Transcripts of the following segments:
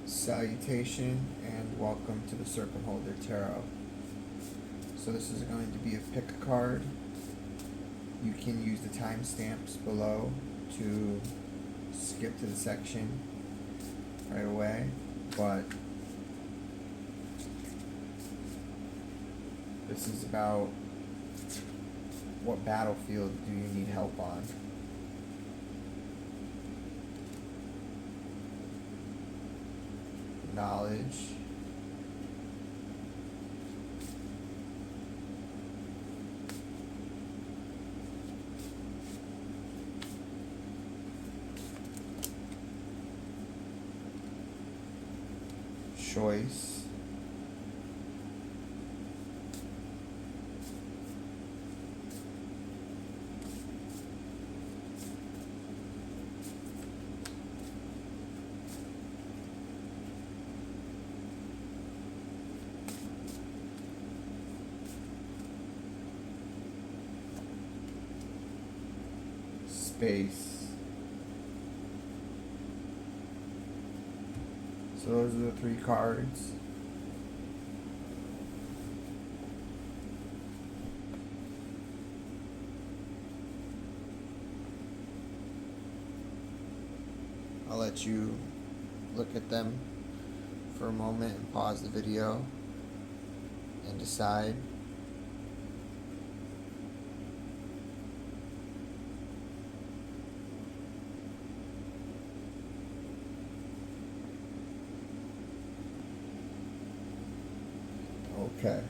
Salutation and welcome to the Serpent Holder Tarot. So this is going to be a pick a card. You can use the timestamps below to skip to the section right away, but this is about what battlefield do you need help on. Knowledge, choice, space. So those are the three cards. I'll let you look at them for a moment and pause the video and decide. Okay,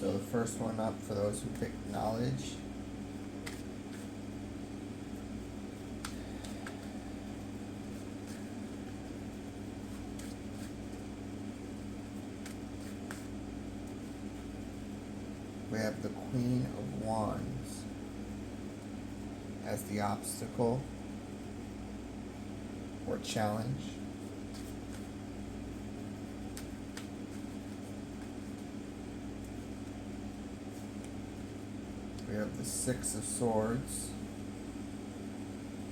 so the first one up for those who picked knowledge. We have the Queen of Wands as the obstacle or challenge. We have the Six of Swords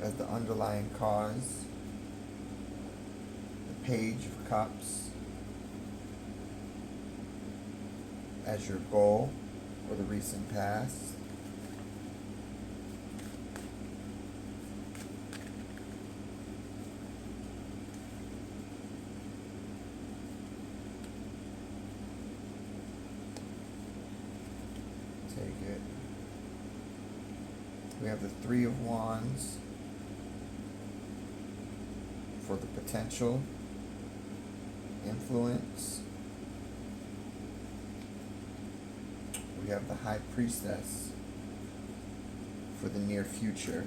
as the underlying cause, the Page of Cups as your goal or the recent past, take it. We have the Three of Wands for the potential, influence. We have the High Priestess for the near future.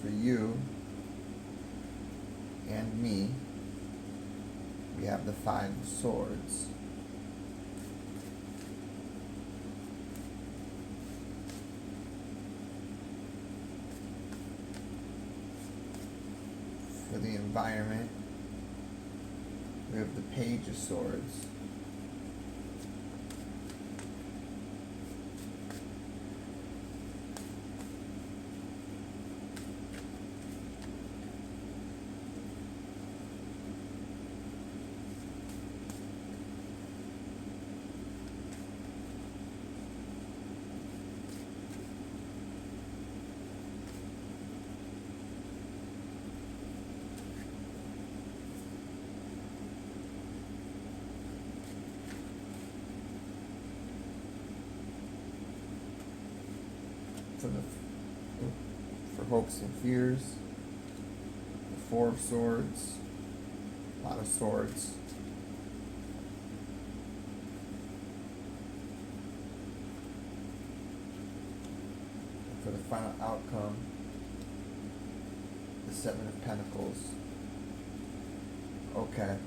For you and me, we have the Five of Swords. For the environment, we have the Page of Swords. For hopes and fears, the Four of Swords, a lot of swords, the final outcome, the Seven of Pentacles. Okay.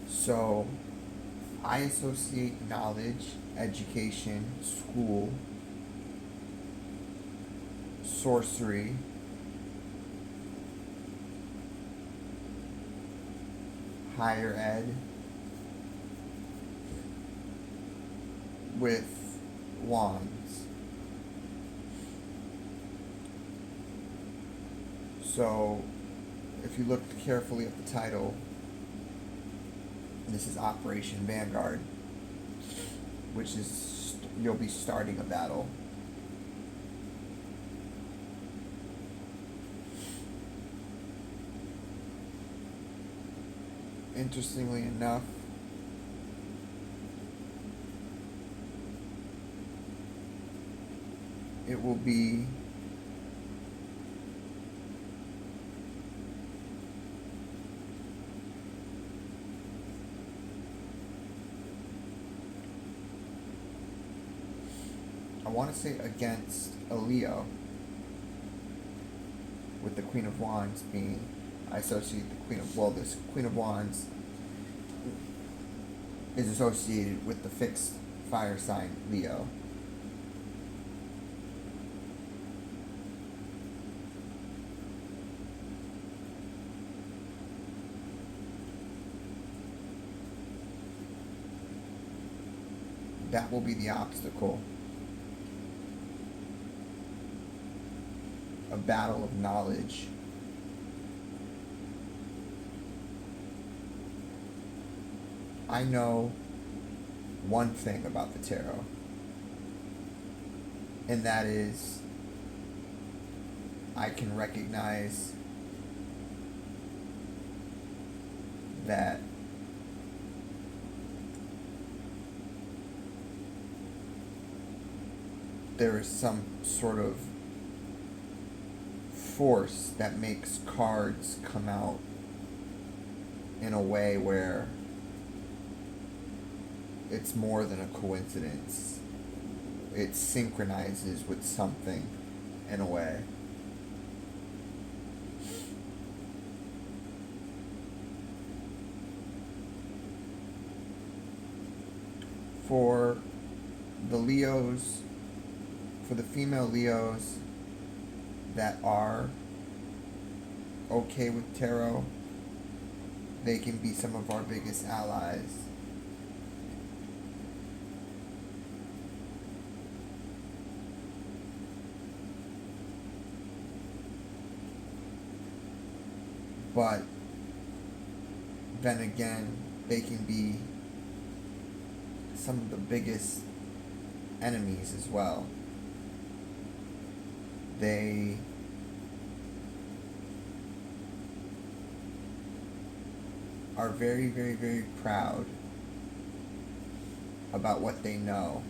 So, I associate knowledge, education, school, sorcery, higher ed, with wands. So, if you look carefully at the title, this is Operation Vanguard, which is you'll be starting a battle. Interestingly enough, it will be I want to say against a Leo, with the Queen of Wands being, I associate the this Queen of Wands is associated with the fixed fire sign Leo. That will be the obstacle. A battle of knowledge. I know one thing about the tarot, and that is I can recognize that there is some sort of force that makes cards come out in a way where it's more than a coincidence. It synchronizes with something in a way. For the Leos, for the female Leos that are okay with tarot, they can be some of our biggest allies. But then again, they can be some of the biggest enemies as well. They are very, very, very proud about what they know.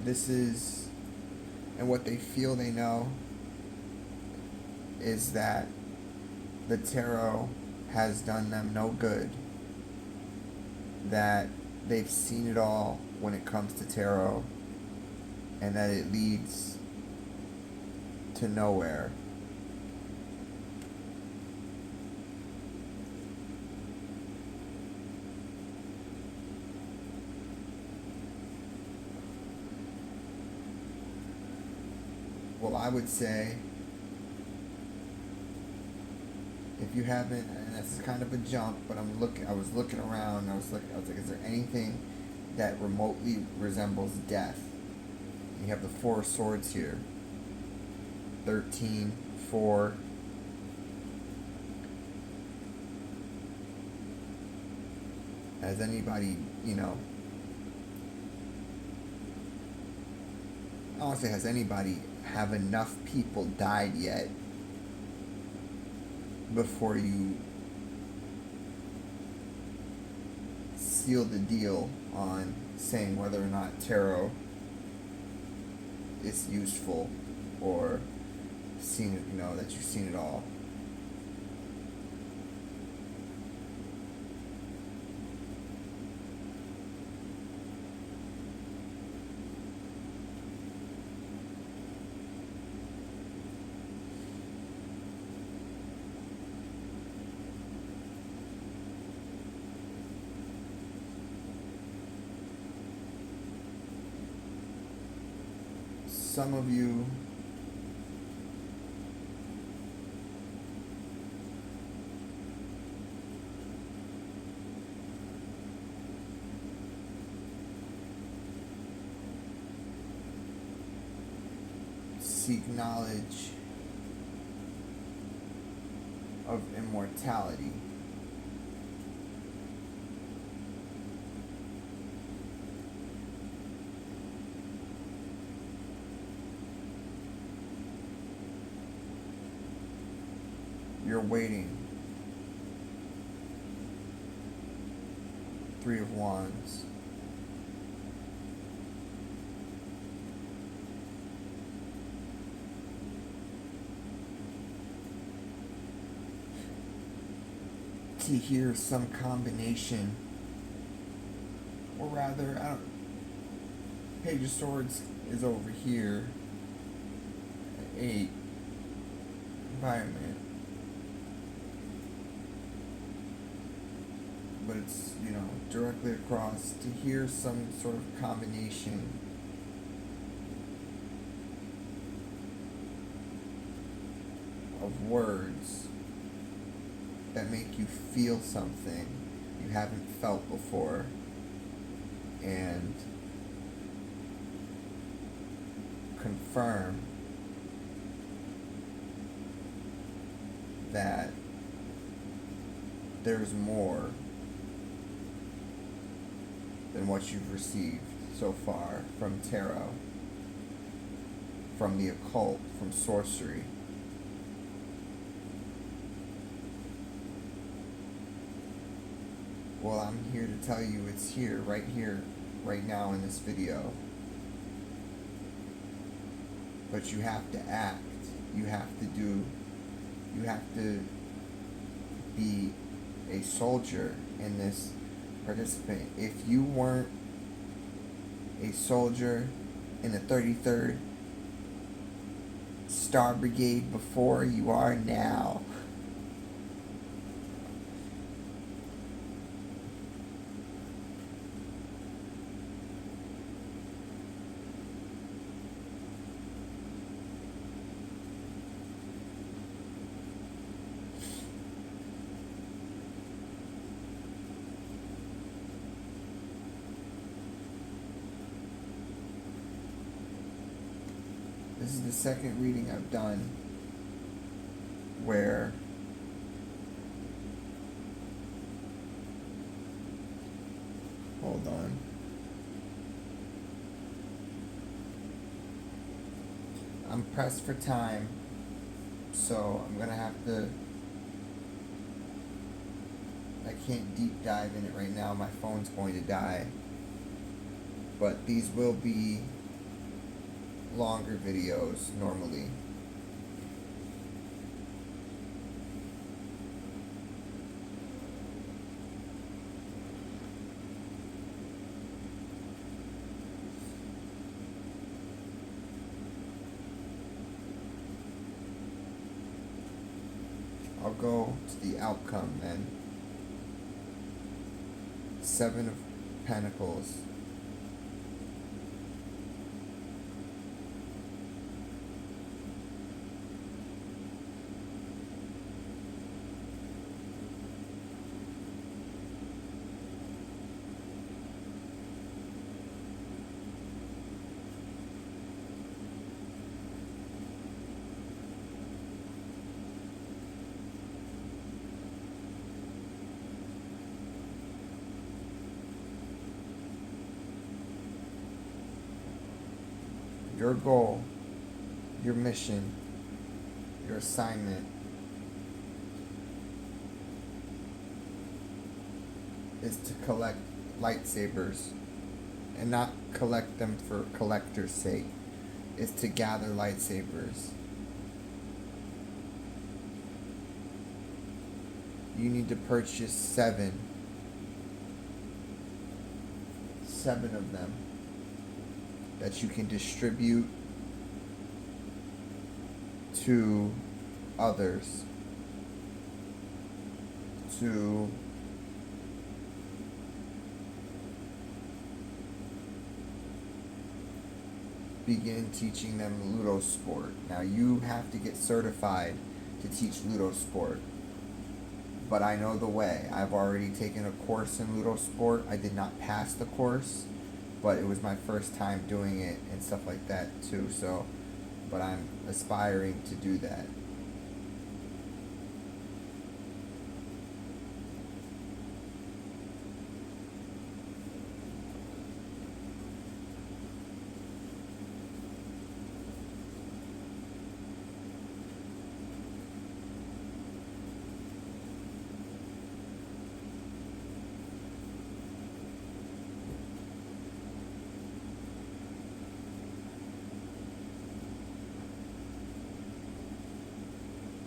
This is, and what they feel they know is that the tarot has done them no good, that they've seen it all when it comes to tarot, and that it leads to nowhere. Well, I would say, if you haven't, and this is kind of a jump, but I was looking around, and I was like, is there anything that remotely resembles death? And you have the Four of Swords here. 13, 4. Has anybody, I don't want to say has anybody, have enough people died yet before you seal the deal on saying whether or not tarot it's useful, or seen it, that you've seen it all. Some of you seek knowledge of immortality. You're waiting. Three of Wands. To hear some combination, or rather, Page of Swords is over here. 8. Environment. But it's, directly across. To hear some sort of combination of words that make you feel something you haven't felt before, and confirm that there's more than what you've received so far from tarot, from the occult, from sorcery. Well, I'm here to tell you it's here, right now in this video. But you have to act. You have to be a soldier in this participant. If you weren't a soldier in the 33rd Star Brigade before, you are now. This is the second reading I've done where hold on. I'm pressed for time, so I'm gonna have to. I can't deep dive in it right now. My phone's going to die. But these will be longer videos normally. I'll go to the outcome then. 7 of Pentacles. Your goal, your mission, your assignment is to collect lightsabers, and not collect them for collector's sake, is to gather lightsabers. You need to purchase seven of them that you can distribute to others to begin teaching them Ludo Sport. Now you have to get certified to teach Ludo Sport, but I know the way. I've already taken a course in Ludo Sport. I did not pass the course, but it was my first time doing it and stuff like that too. So, but I'm aspiring to do that.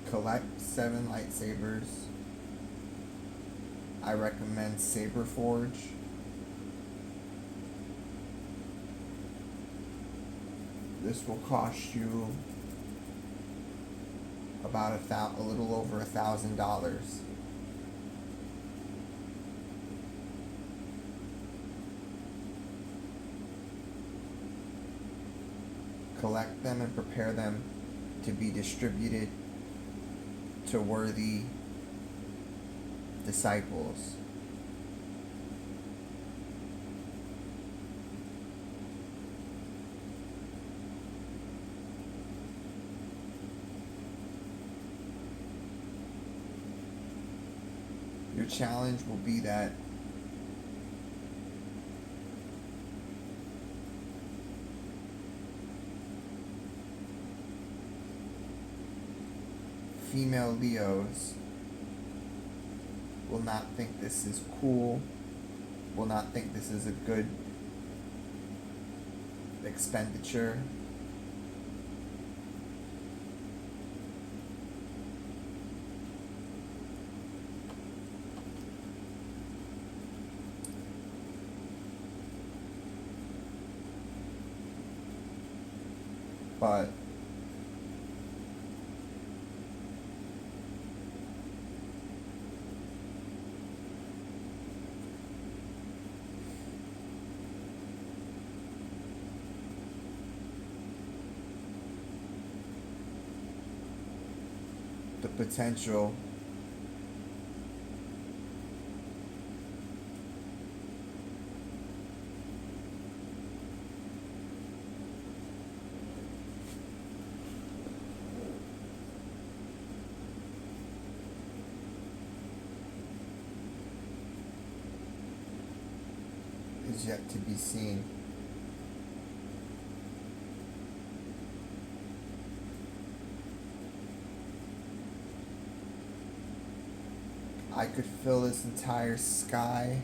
Collect 7 lightsabers. I recommend Saber Forge. This will cost you about a little over $1,000. Collect them and prepare them to be distributed to worthy disciples. Your challenge will be that female Leos will not think this is cool, will not think this is a good expenditure. But the potential is yet to be seen. I could fill this entire sky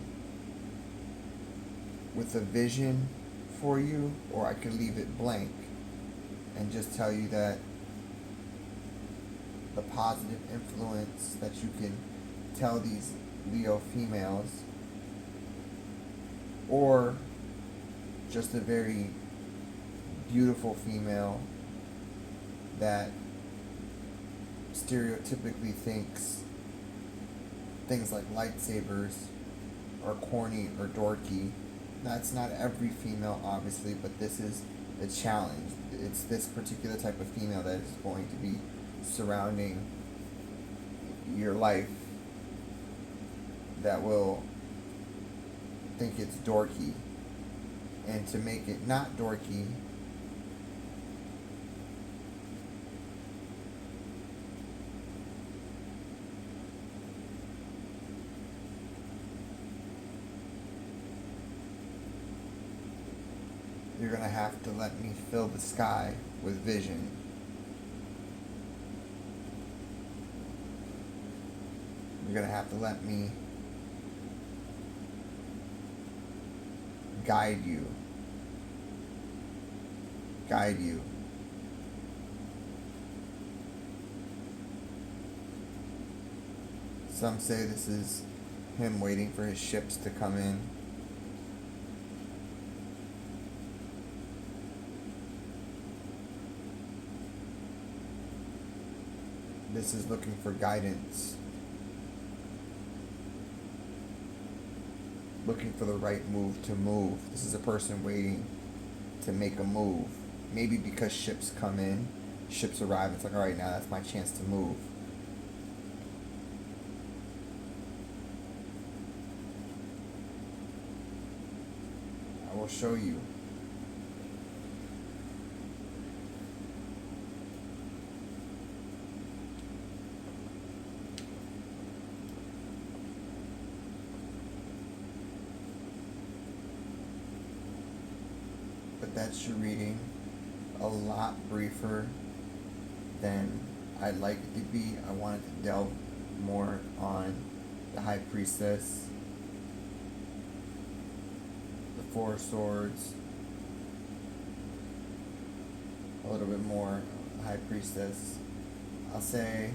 with a vision for you, or I could leave it blank and just tell you that the positive influence that you can tell these Leo females, or just a very beautiful female that stereotypically thinks things like lightsabers are corny or dorky. That's not every female, obviously, but this is the challenge. It's this particular type of female that is going to be surrounding your life that will think it's dorky. And to make it not dorky, you're going to have to let me fill the sky with vision. You're going to have to let me guide you guide you. Some say this is him waiting for his ships to come in. This is looking for guidance. Looking for the right move to move. This is a person waiting to make a move. Maybe because ships come in, ships arrive, it's like, alright, now that's my chance to move. I will show you. But that's your reading. A lot briefer than I'd like it to be. I wanted to delve more on the High Priestess, the Four of Swords, a little bit more on the High Priestess. I'll say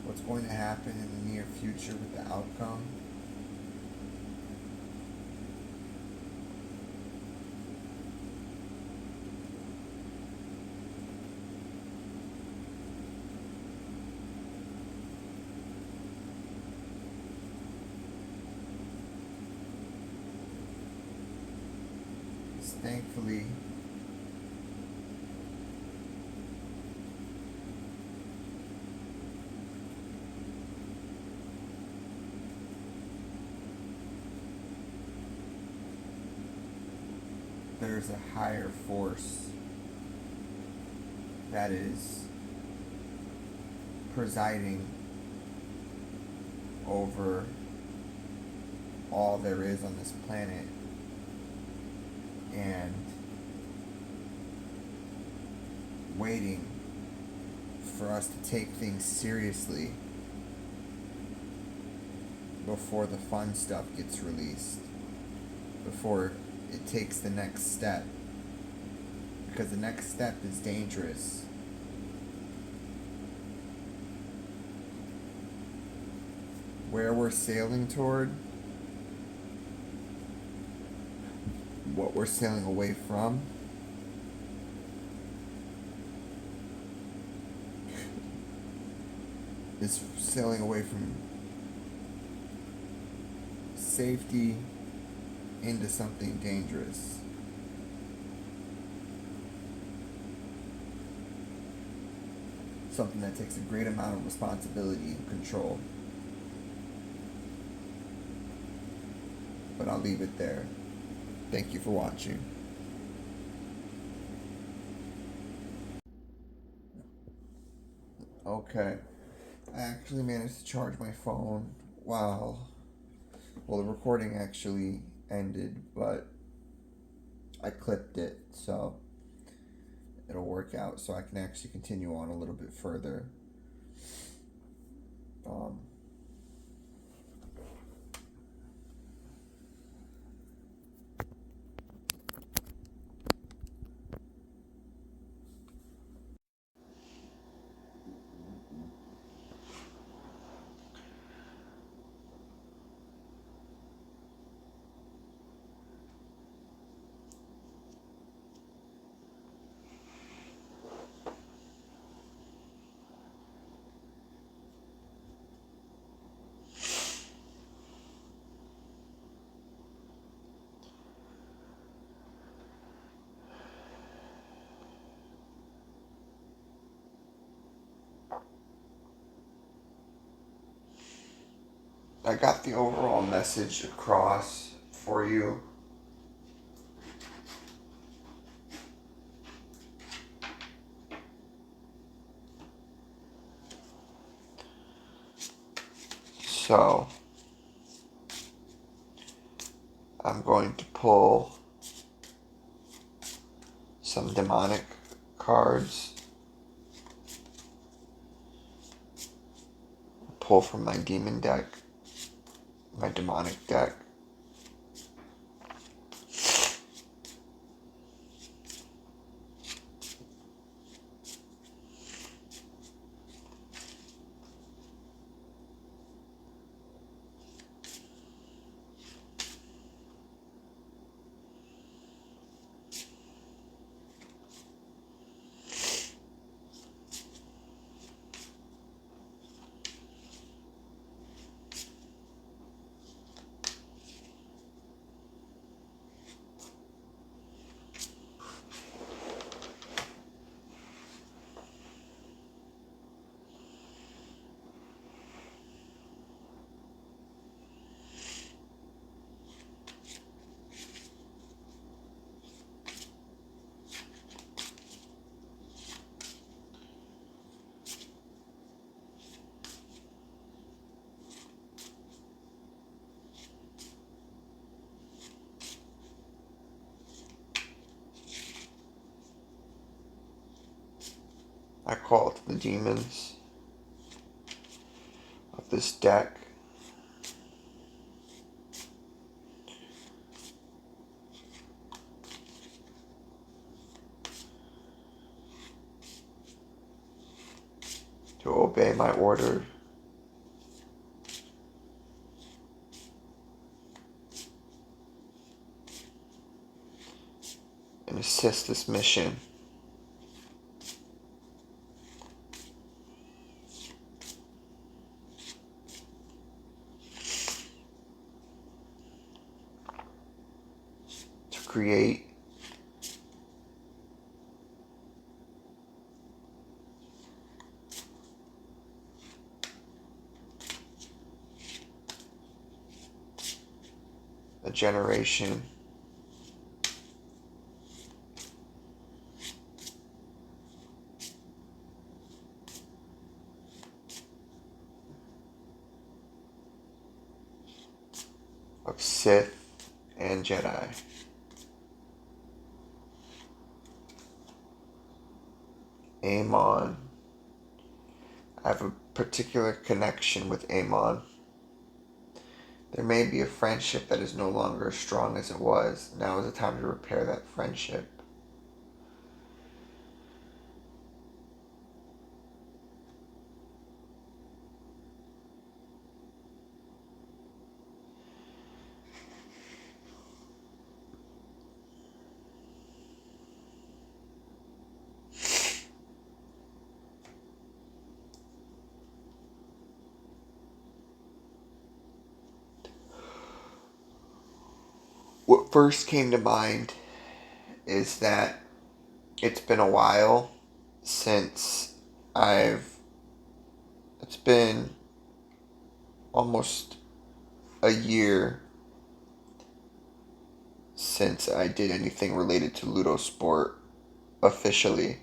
what's going to happen in the near future with the outcome. Thankfully, there's a higher force that is presiding over all there is on this planet, and waiting for us to take things seriously before the fun stuff gets released, before it takes the next step, because the next step is dangerous. Where we're sailing toward, what we're sailing away from, is sailing away from safety into something dangerous. Something that takes a great amount of responsibility and control. But I'll leave it there. Thank you for watching. Okay. I actually managed to charge my phone while the recording actually ended, but I clipped it, so it'll work out so I can actually continue on a little bit further. I got the overall message across for you. So, I'm going to pull some demonic cards. Pull from my demon deck. my demonic deck. I call it the demons of this deck. To obey my order. And assist this mission. To create a generation of Sith and Jedi. Amon. I have a particular connection with Amon. There may be a friendship that is no longer as strong as it was. Now is the time to repair that friendship. What first came to mind is that it's been a while since it's been almost a year since I did anything related to Ludo Sport officially.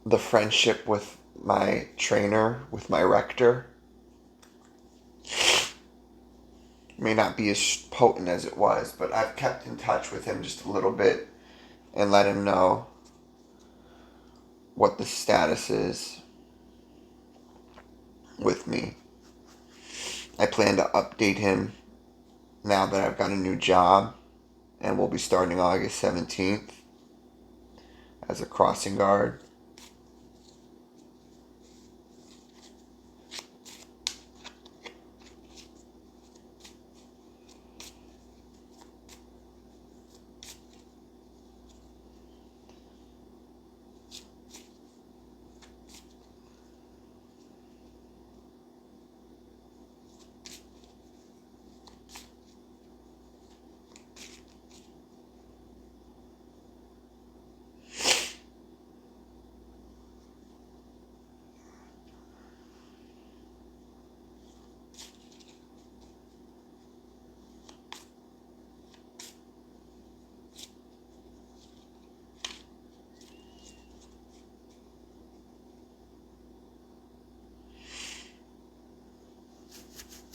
The friendship with my trainer, with my rector, may not be as potent as it was, but I've kept in touch with him just a little bit and let him know what the status is with me. I plan to update him now that I've got a new job, and we'll be starting August 17th as a crossing guard.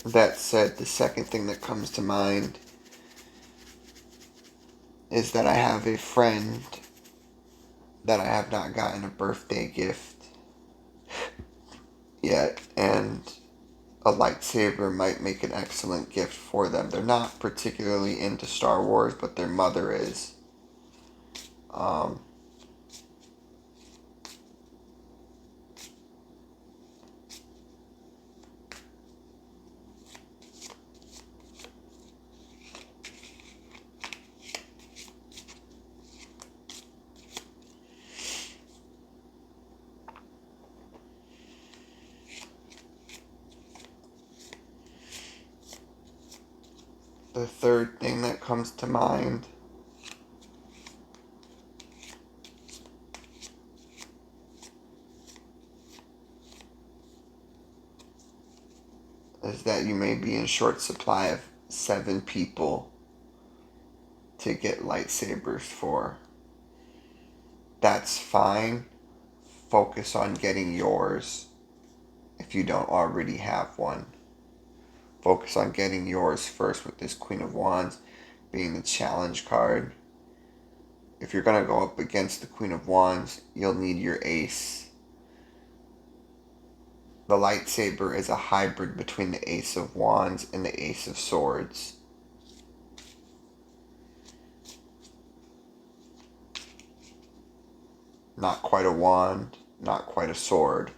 That said, the second thing that comes to mind is that I have a friend that I have not gotten a birthday gift yet, and a lightsaber might make an excellent gift for them. They're not particularly into Star Wars, but their mother is. Um, the third thing that comes to mind is that you may be in short supply of 7 people to get lightsabers for. That's fine. Focus on getting yours if you don't already have one. Focus on getting yours first with this Queen of Wands being the challenge card. If you're going to go up against the Queen of Wands, you'll need your ace. The lightsaber is a hybrid between the Ace of Wands and the Ace of Swords. Not quite a wand, not quite a sword.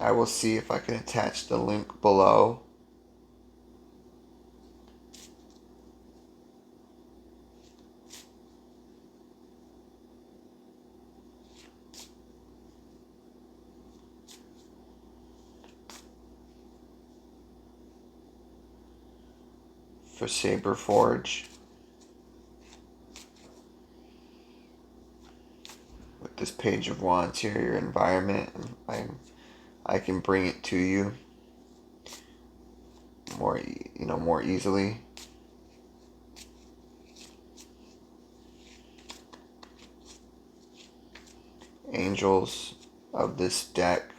I will see if I can attach the link below. For Saber Forge. With this Page of Wands here, your environment, I can bring it to you more easily. Angels of this deck.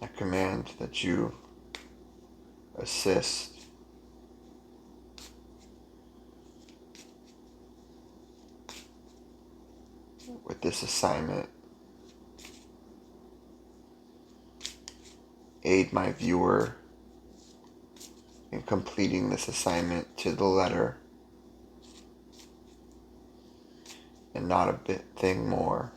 I command that you assist with this assignment. Aid my viewer in completing this assignment to the letter and not a bit thing more.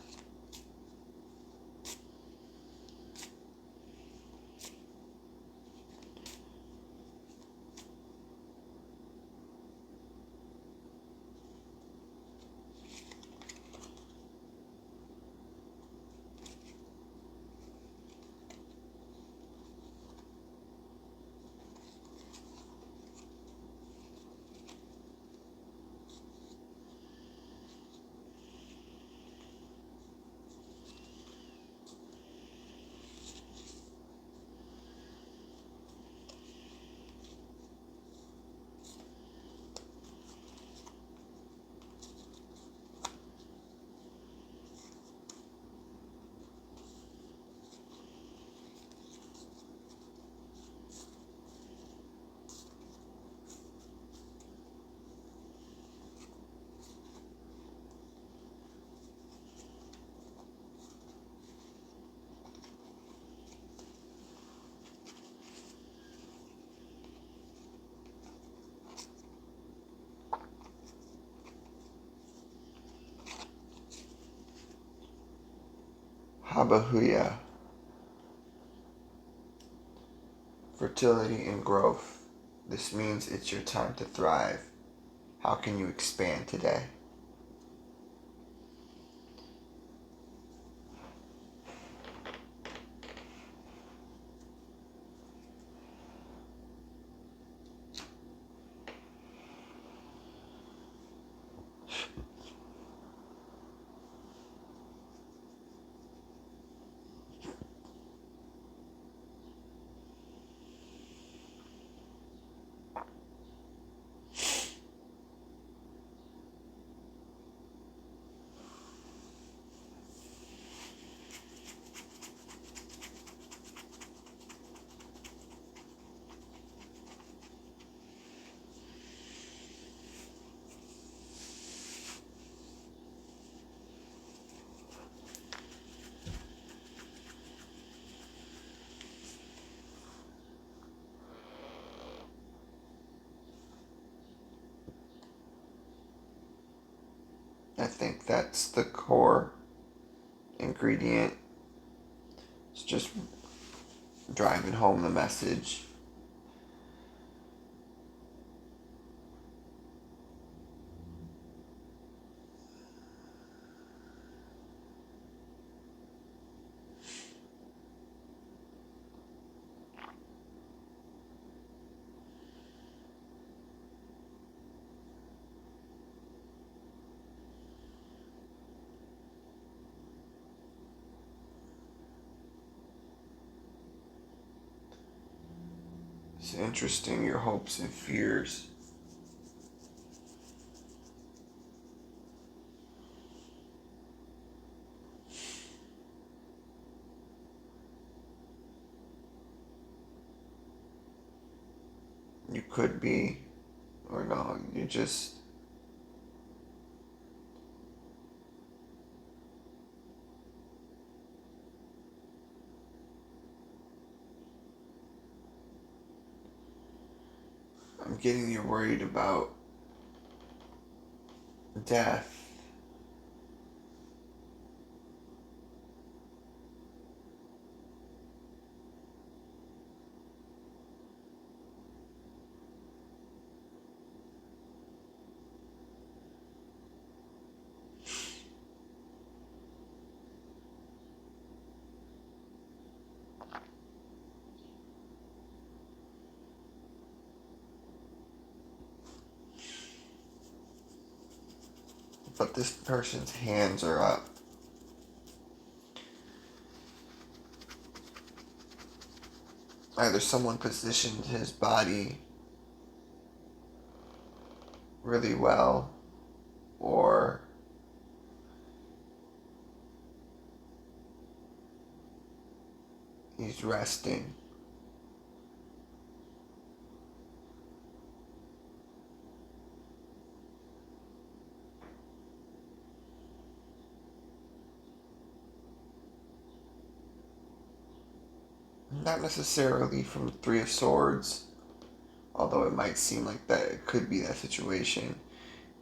Habahuya, fertility and growth. This means it's your time to thrive. How can you expand today? I think that's the core ingredient. It's just driving home the message. It's interesting, your hopes and fears. You could be, or no, you just I'm getting you worried about death. But this person's hands are up. Either someone positioned his body really well, or he's resting. Not necessarily from the Three of Swords, although it might seem like that it could be that situation.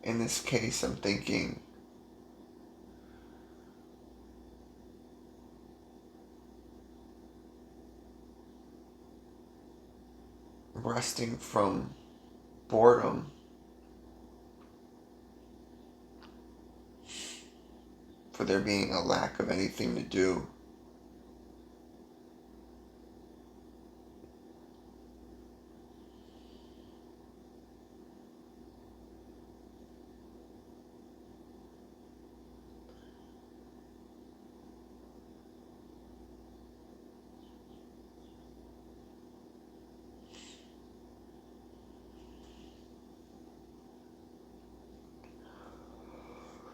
In this case, I'm thinking resting from boredom, for there being a lack of anything to do.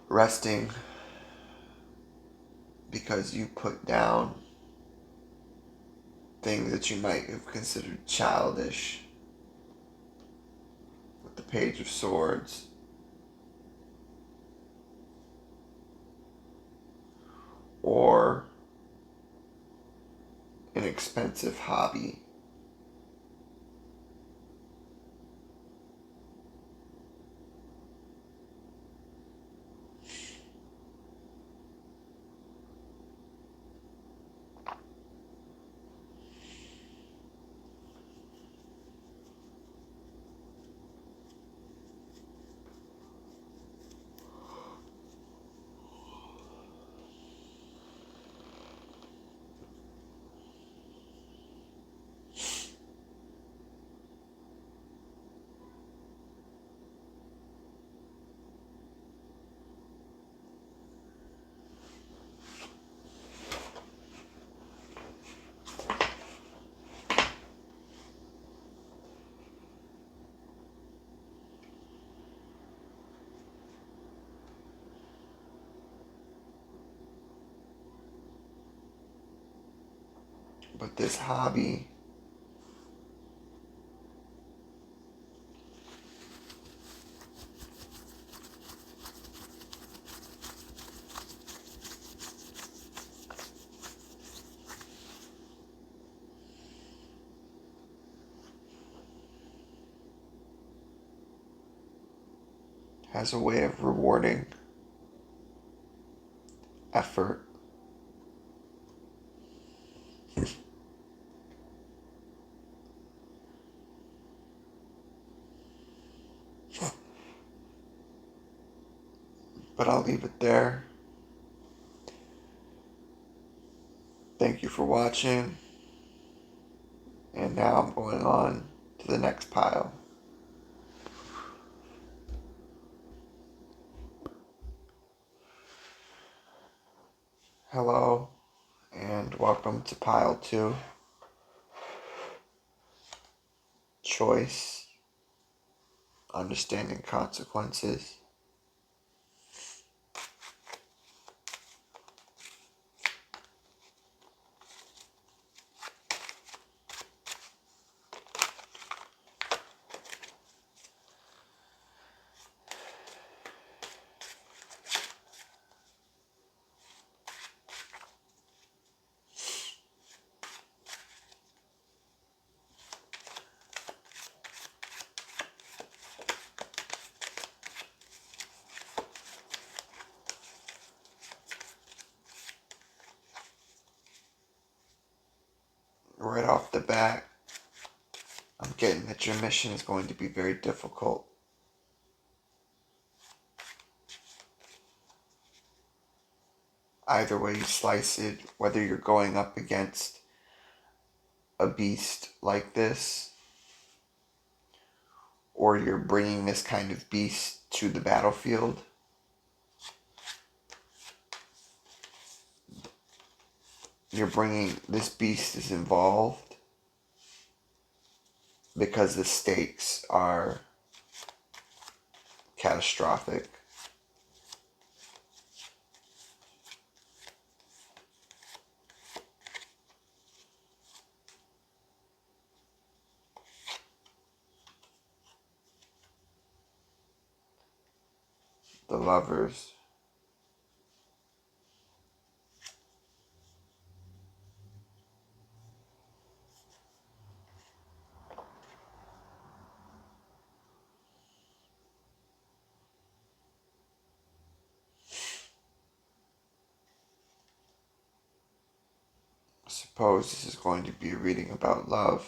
Resting because you put down things that you might have considered childish with the Page of Swords. Or an expensive hobby. But this hobby has a way of rewarding effort. But I'll leave it there. Thank you for watching. And now I'm going on to the next pile. Hello, and welcome to pile 2. Choice, understanding consequences. Right off the bat, I'm getting that your mission is going to be very difficult. Either way you slice it, whether you're going up against a beast like this, or you're bringing this kind of beast to the battlefield, this beast is involved because the stakes are catastrophic. The lovers. I suppose this is going to be a reading about love.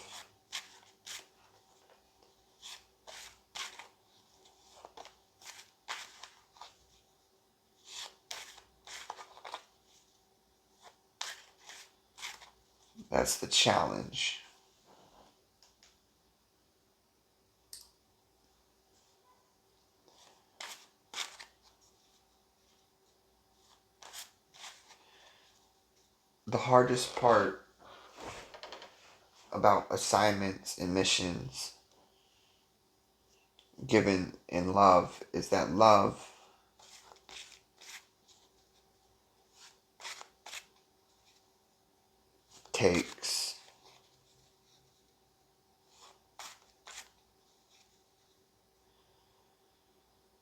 That's the challenge. The hardest part about assignments and missions given in love is that love takes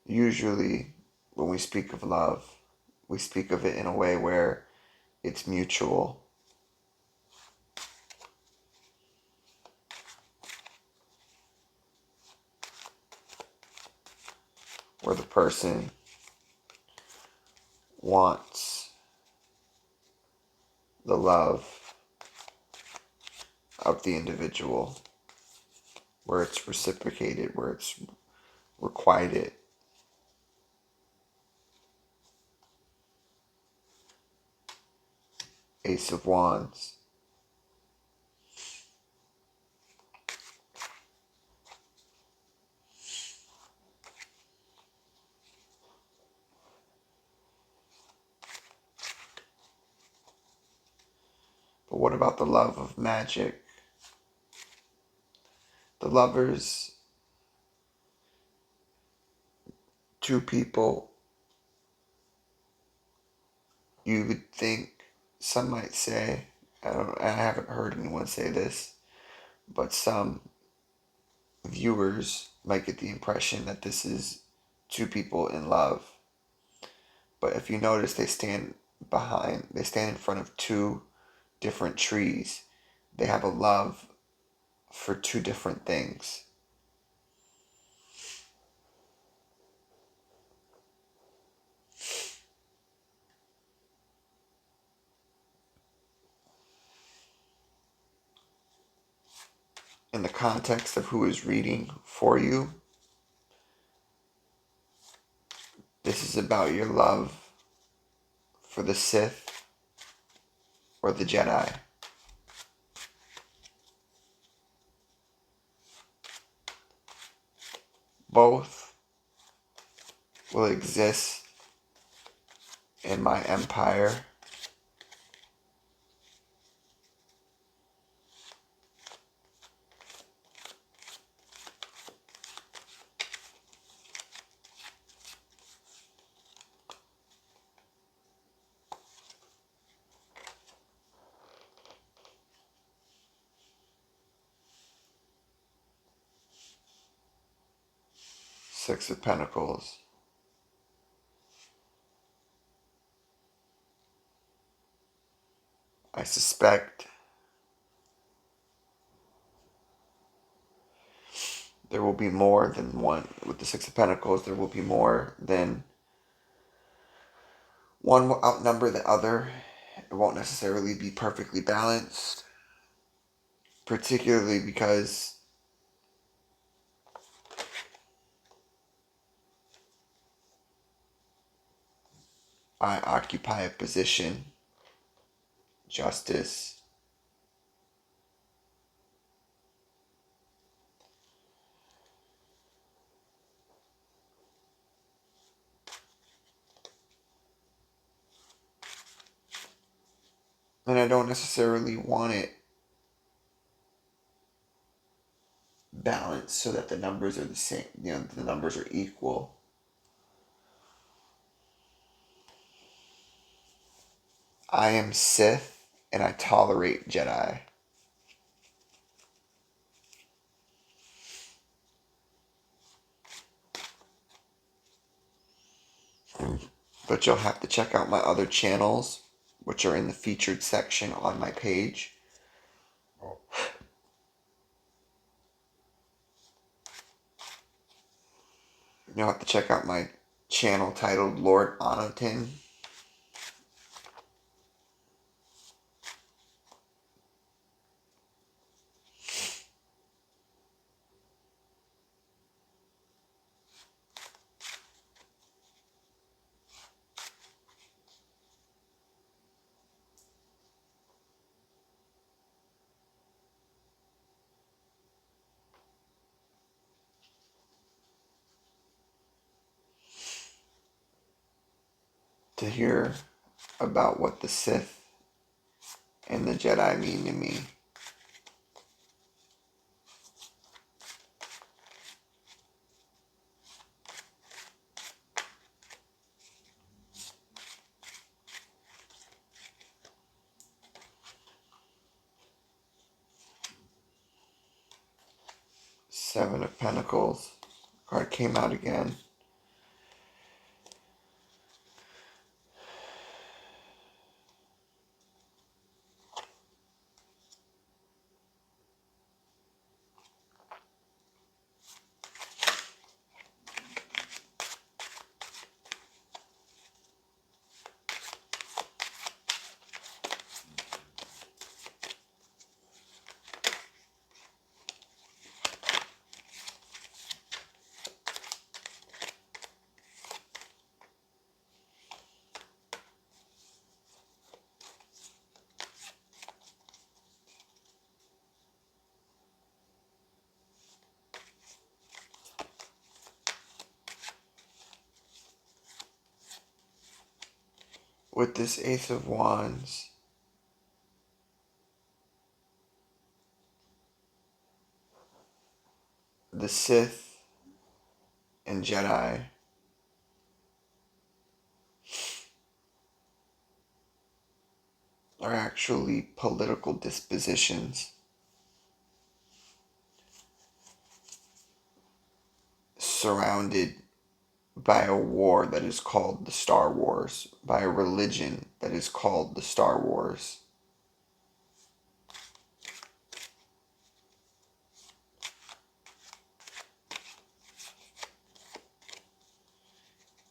usually when we speak of love, we speak of it in a way where it's mutual. Where the person wants the love of the individual, where it's reciprocated, where it's requited. Ace of Wands. But what about the love of magic? The lovers, two people, you would think, some might say, I haven't heard anyone say this, but some viewers might get the impression that this is two people in love. But if you notice, they stand in front of two different trees. They have a love for two different things. In the context of who is reading for you, this is about your love for the Sith or the Jedi. Both will exist in my empire. Six of Pentacles. I suspect there will be more than one. With the Six of Pentacles, there will be more than one will outnumber the other. It won't necessarily be perfectly balanced, particularly because I occupy a position, justice. And I don't necessarily want it balanced so that the numbers are the same, the numbers are equal. I am Sith and I tolerate Jedi. But you'll have to check out my other channels, which are in the featured section on my page. You'll have to check out my channel titled Lord Onotin. To hear about what the Sith and the Jedi mean to me. Seven of Pentacles. Card came out again. With this Ace of Wands, the Sith and Jedi are actually political dispositions surrounded by a war that is called the Star Wars, by a religion that is called the Star Wars.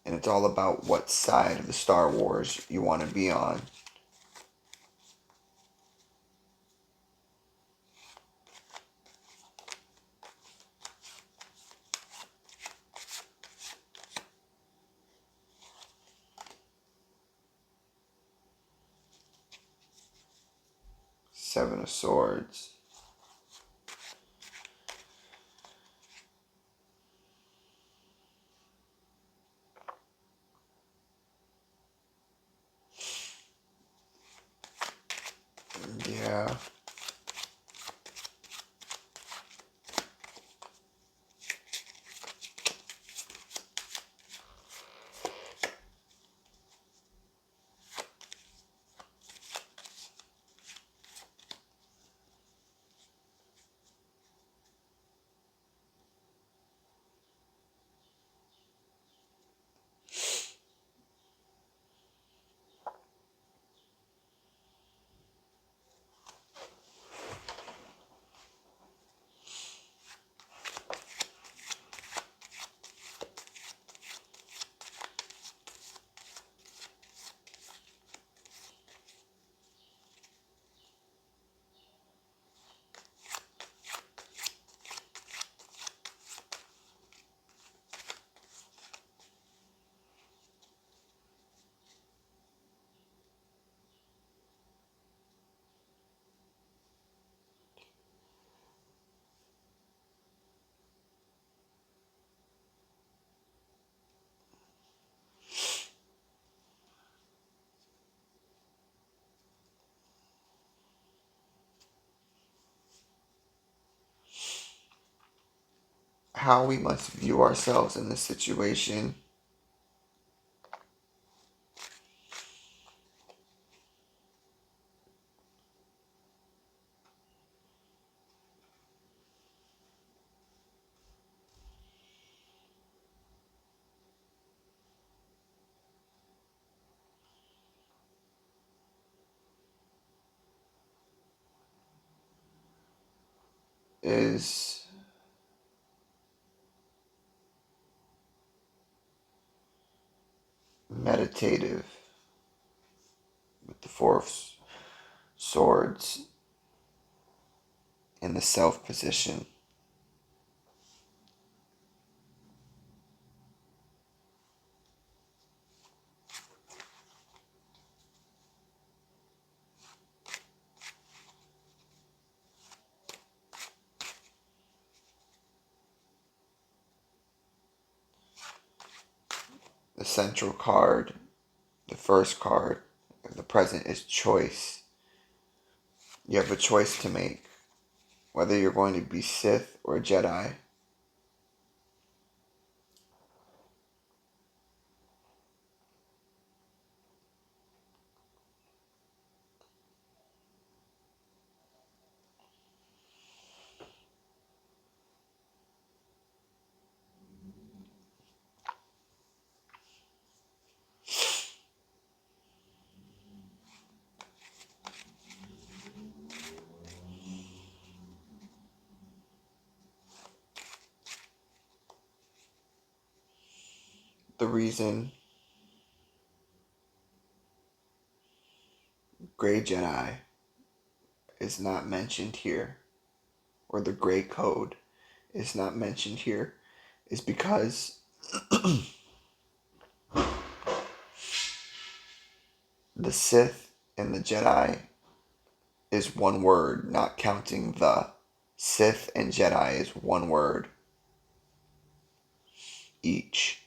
And it's all about what side of the Star Wars you want to be on. Seven of Swords. Yeah. How we must view ourselves in this situation is meditative with the Four of Swords in the self position. The central card, the first card of the present, is choice. You have a choice to make, whether you're going to be Sith or Jedi. The reason Grey Jedi is not mentioned here, or the Grey Code is not mentioned here, is because the Sith and the Jedi is one word, not counting the. Sith and Jedi is one word each.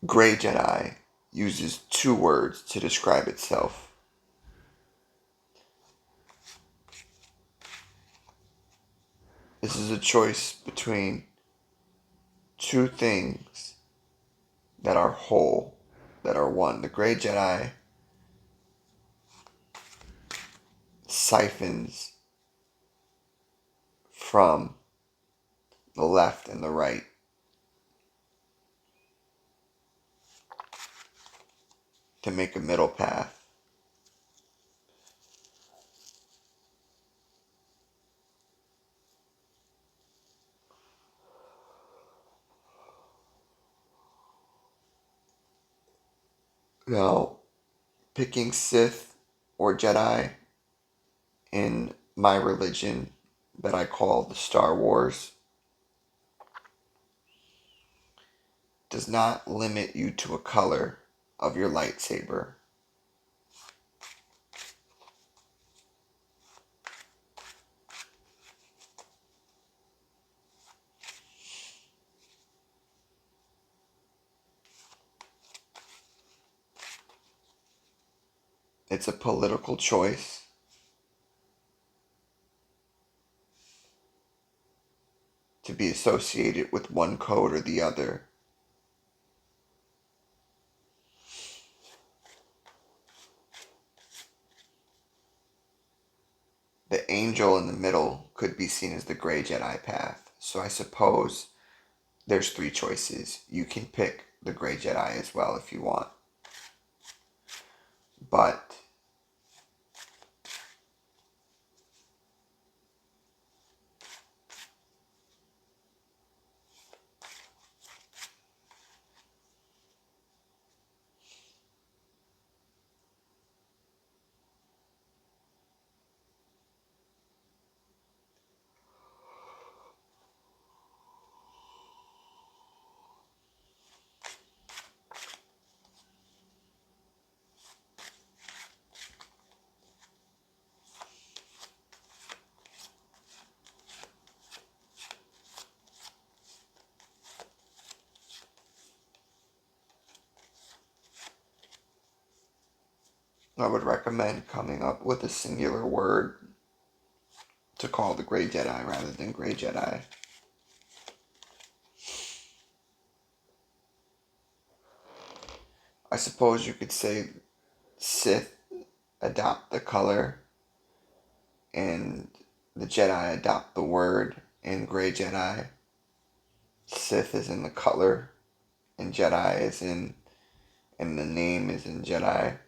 Grey Jedi uses two words to describe itself. This is a choice between two things that are whole, that are one. The Grey Jedi siphons from the left and the right. To make a middle path. Now, picking Sith or Jedi in my religion that I call the Star Wars does not limit you to a color of your lightsaber. It's a political choice. To be associated with one code or the other. The angel in the middle could be seen as the gray Jedi path. So I suppose there's three choices. You can pick the gray Jedi as well if you want. But I would recommend coming up with a singular word to call the gray Jedi rather than gray Jedi. I suppose you could say Sith adopt the color and the Jedi adopt the word, and gray Jedi, Sith is in the color and Jedi is in, and the name is in Jedi.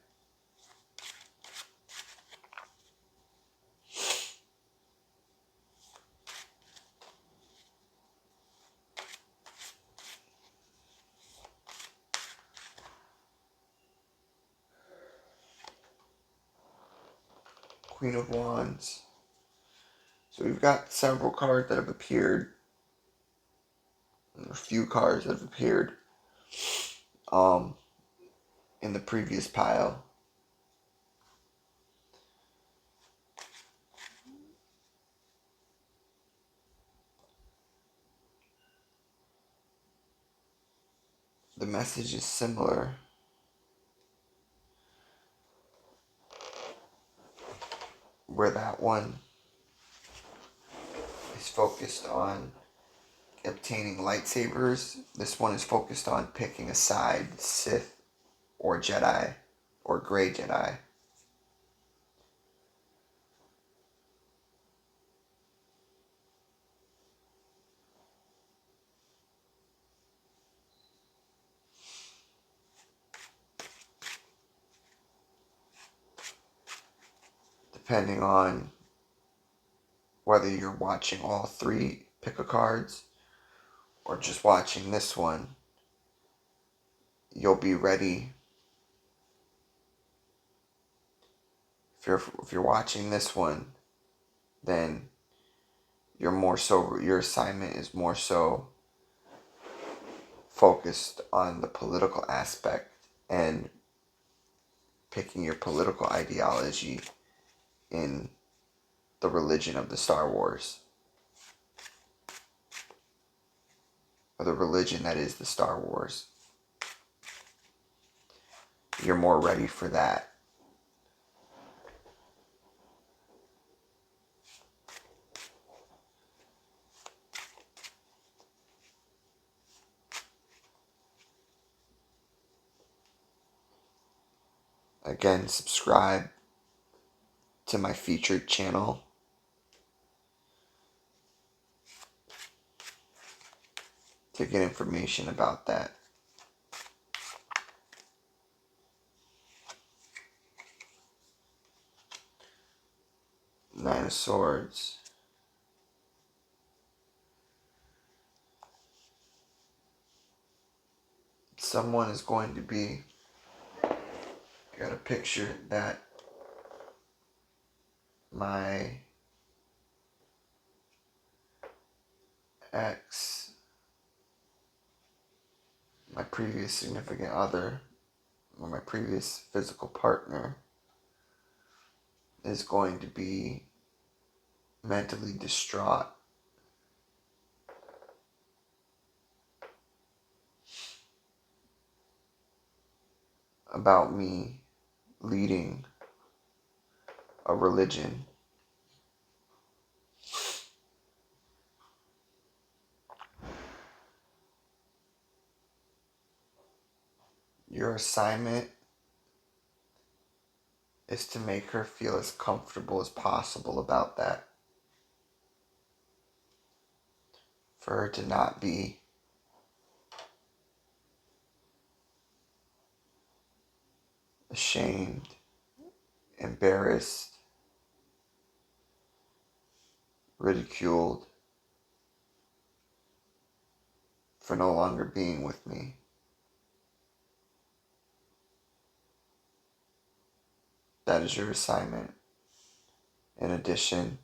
Queen of Wands. So we've got several cards that have appeared. A few cards that have appeared in the previous pile. The message is similar. Where that one is focused on obtaining lightsabers, this one is focused on picking a side, Sith or Jedi or gray Jedi. Depending on whether you're watching all three pick a cards or just watching this one, you'll be ready. If you're watching this one, then your assignment is more so focused on the political aspect and picking your political ideology in the religion of the Star Wars. Or the religion that is the Star Wars. You're more ready for that. Again, subscribe to my featured channel. To get information about that. Nine of Swords. Someone is going to be, I got a picture that my ex, my previous significant other, or my previous physical partner is going to be mentally distraught about me leading a religion. Your assignment is to make her feel as comfortable as possible about that. For her to not be ashamed, embarrassed, ridiculed for no longer being with me. That is your assignment. In addition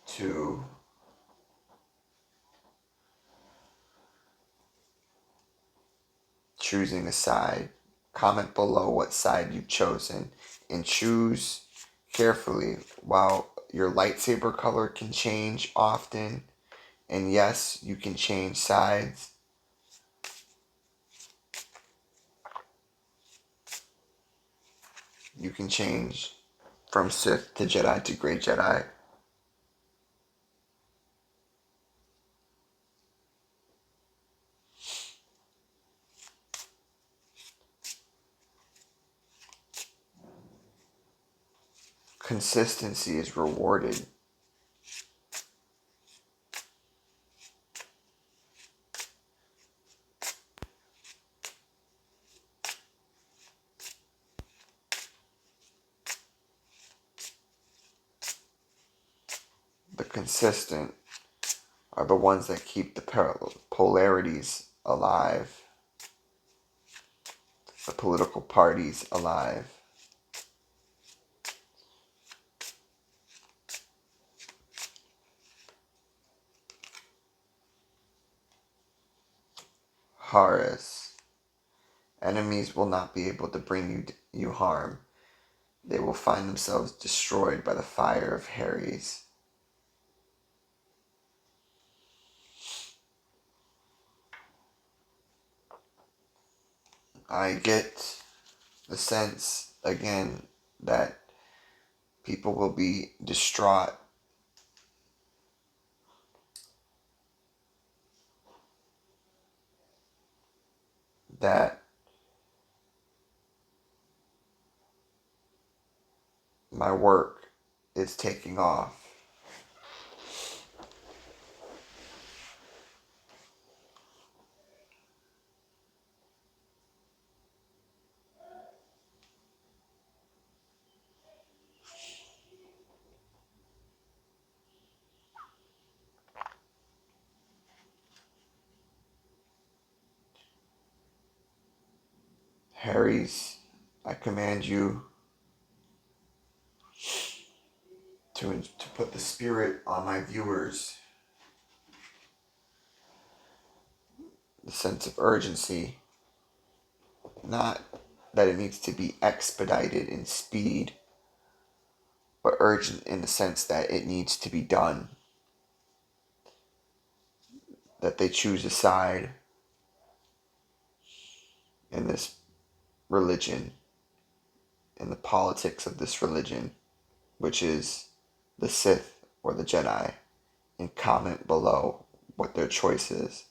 to choosing a side, comment below what side you've chosen and choose carefully. While your lightsaber color can change often, and yes, you can change sides, you can change from Sith to Jedi to Grey Jedi. Consistency is rewarded. The consistent are the ones that keep the polarities alive, the political parties alive. Horus. Enemies will not be able to bring you harm. They will find themselves destroyed by the fire of Harry's. I get the sense, again, that people will be distraught that my work is taking off. Harry's, I command you to put the spirit on my viewers. The sense of urgency. Not that it needs to be expedited in speed, but urgent in the sense that it needs to be done. That they choose a side in this religion, in the politics of this religion, which is the Sith or the Jedi, and comment below what their choice is.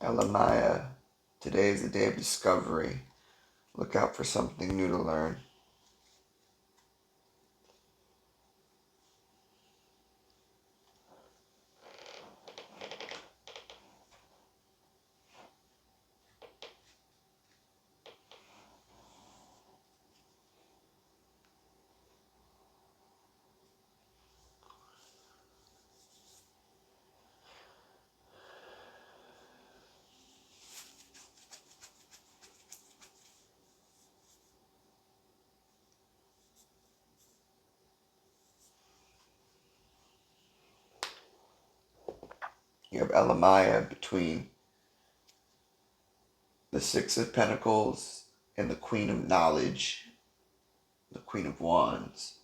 Elamaya, today is the day of discovery. Look out for something new to learn. You have Elamaya between the Six of Pentacles and the Queen of Knowledge, the Queen of Wands.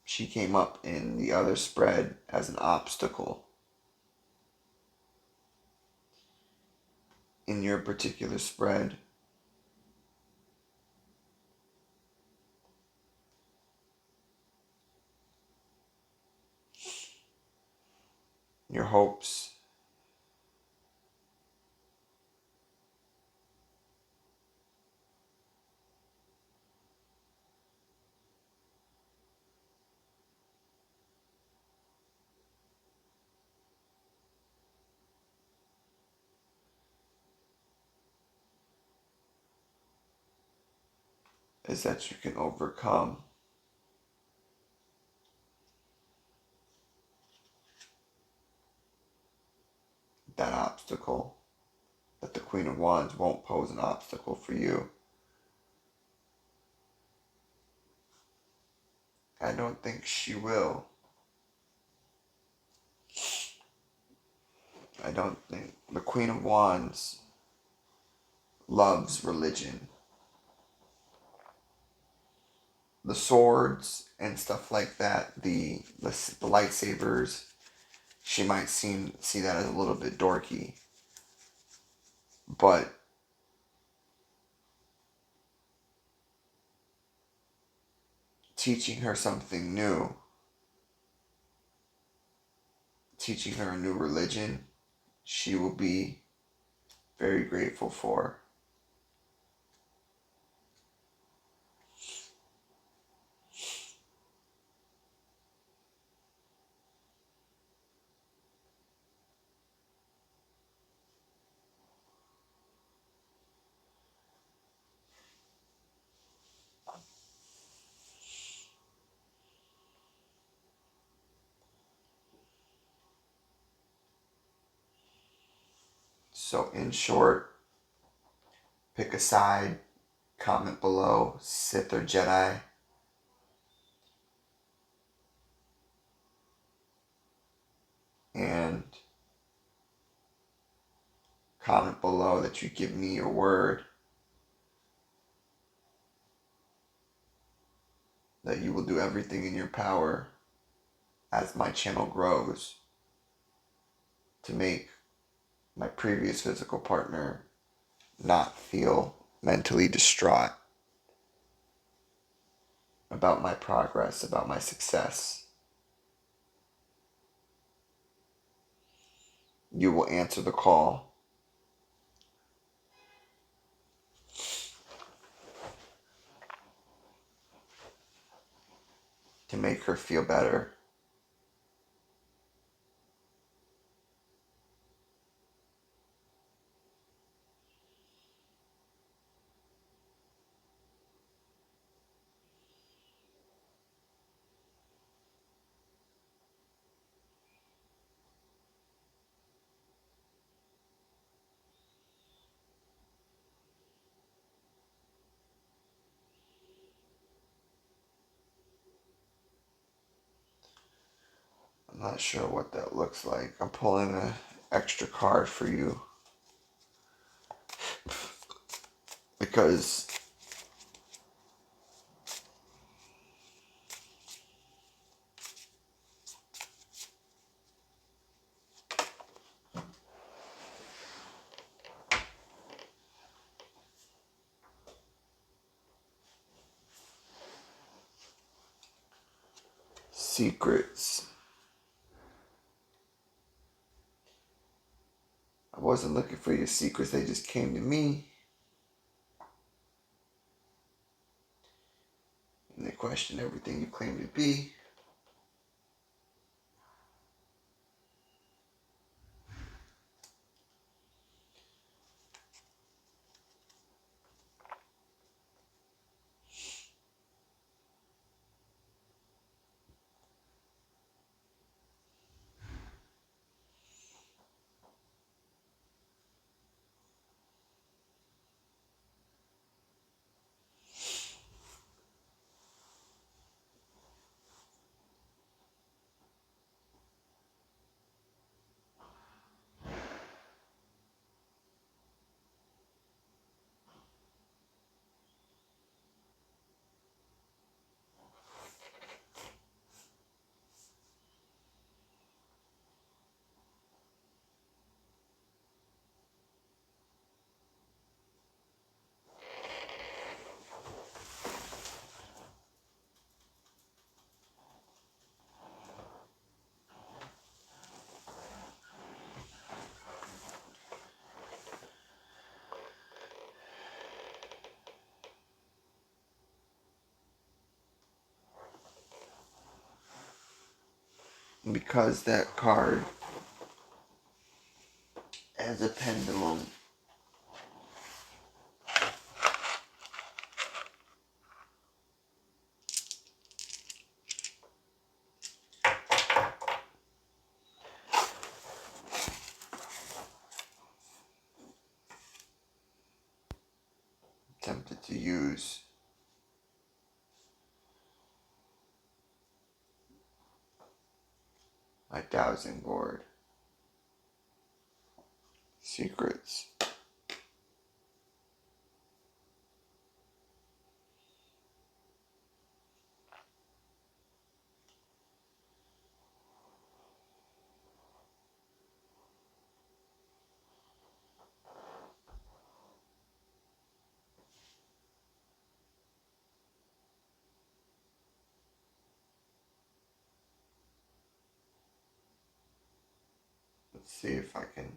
She came up in the other spread as an obstacle. In your particular spread, your hopes is that you can overcome that obstacle, that the Queen of Wands won't pose an obstacle for you. I don't think she will. I don't think the Queen of Wands loves religion. The swords and stuff like that, the lightsabers, she might see that as a little bit dorky. But teaching her something new, teaching her a new religion, she will be very grateful for. So in short, pick a side, comment below, Sith or Jedi. And comment below that you give me your word that you will do everything in your power as my channel grows to make my previous physical partner not feel mentally distraught about my progress, about my success. You will answer the call to make her feel better. I'm not sure what that looks like. I'm pulling an extra card for you because secrets I wasn't looking for your secrets, they just came to me. And they questioned everything you claim to be. And because that card as a pendulum attempted to use my dowsing board secrets. Let's see if I can.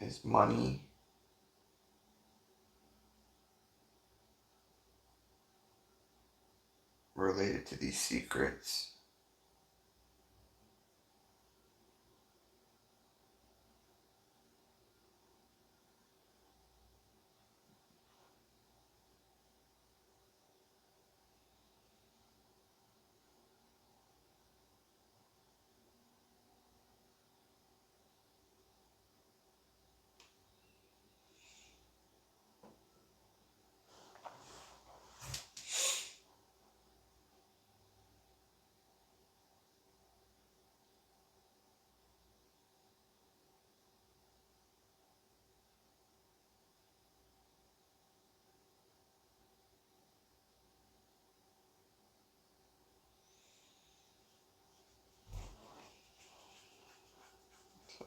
Is money related to these secrets?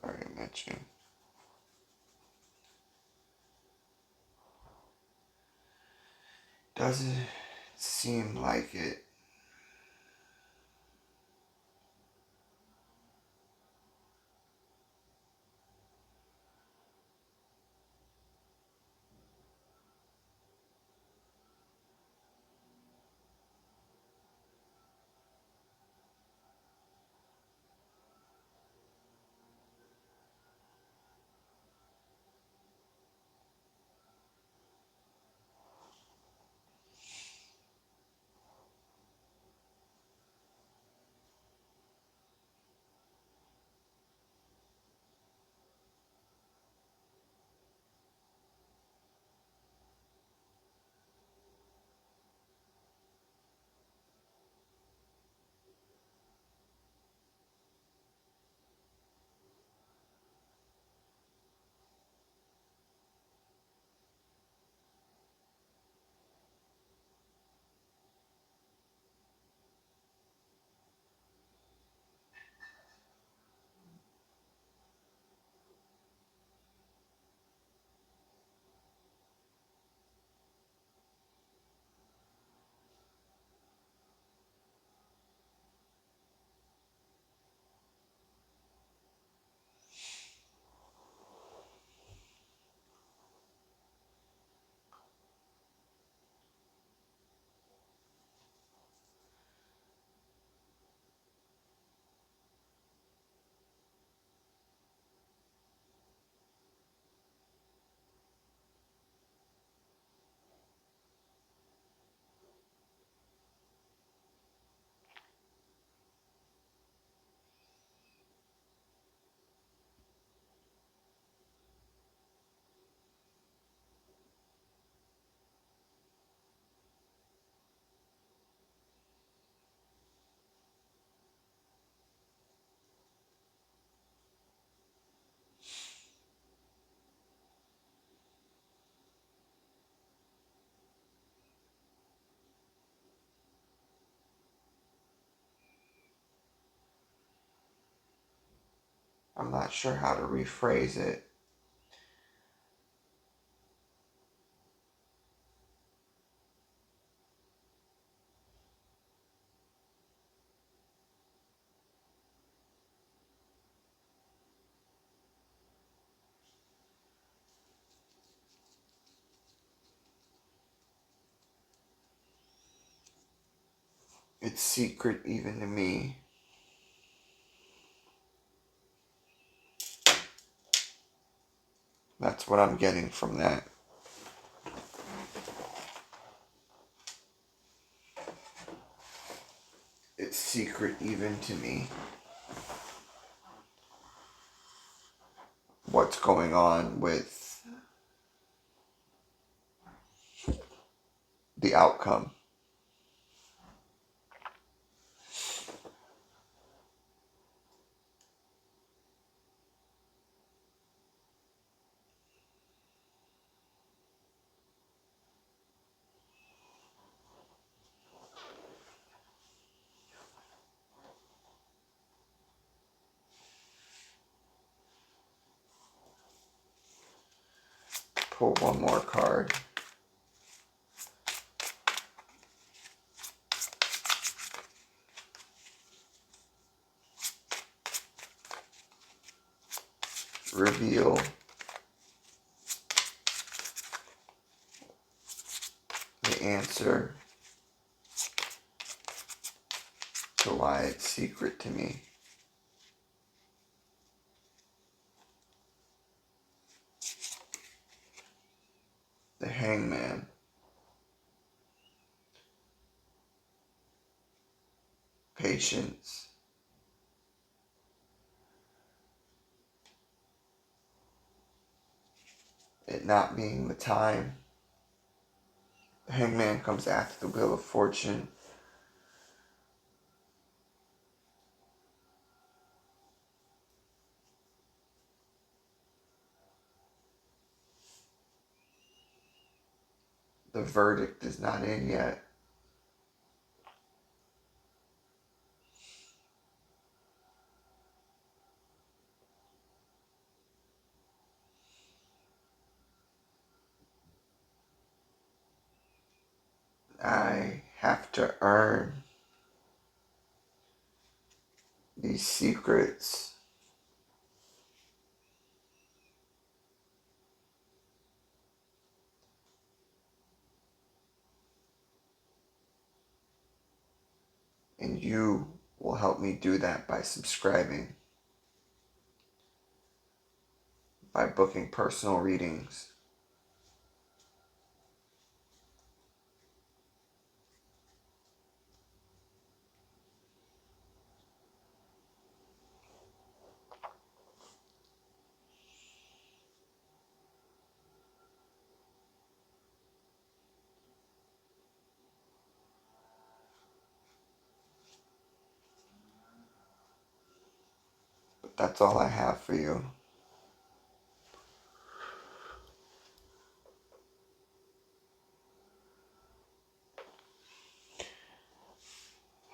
Sorry, I met you. Doesn't seem like it. I'm not sure how to rephrase it. It's secret even to me. That's what I'm getting from that. It's secret even to me. What's going on with the outcome. Pull one more card. Reveal the answer to why it's secret to me. The Hangman. Patience. It not being the time. The Hangman comes after the Wheel of Fortune. The verdict is not in yet. I have to earn these secrets. And you will help me do that by subscribing, by booking personal readings. But that's all I have for you.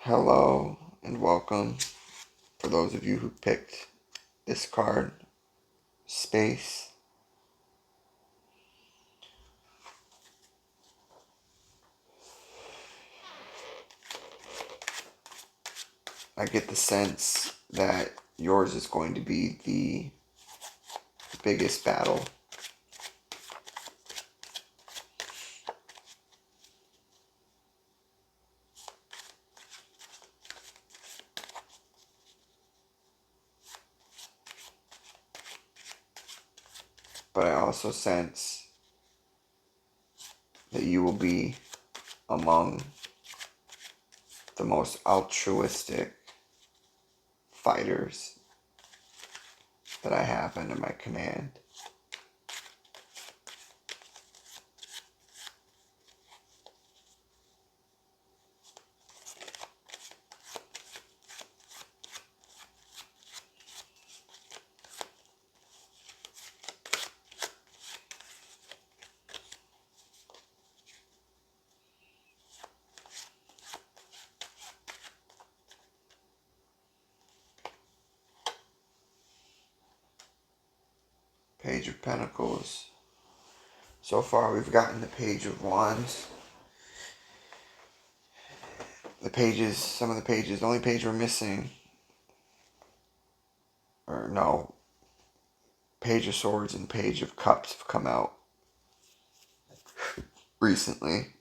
Hello and welcome. For those of you who picked this card, Space. I get the sense that yours is going to be the biggest battle. But I also sense that you will be among the most altruistic fighters that I have under my command. Page of Pentacles. So far we've gotten the Page of Wands. Some of the pages, the only page we're missing, or no, Page of Swords and Page of Cups have come out recently.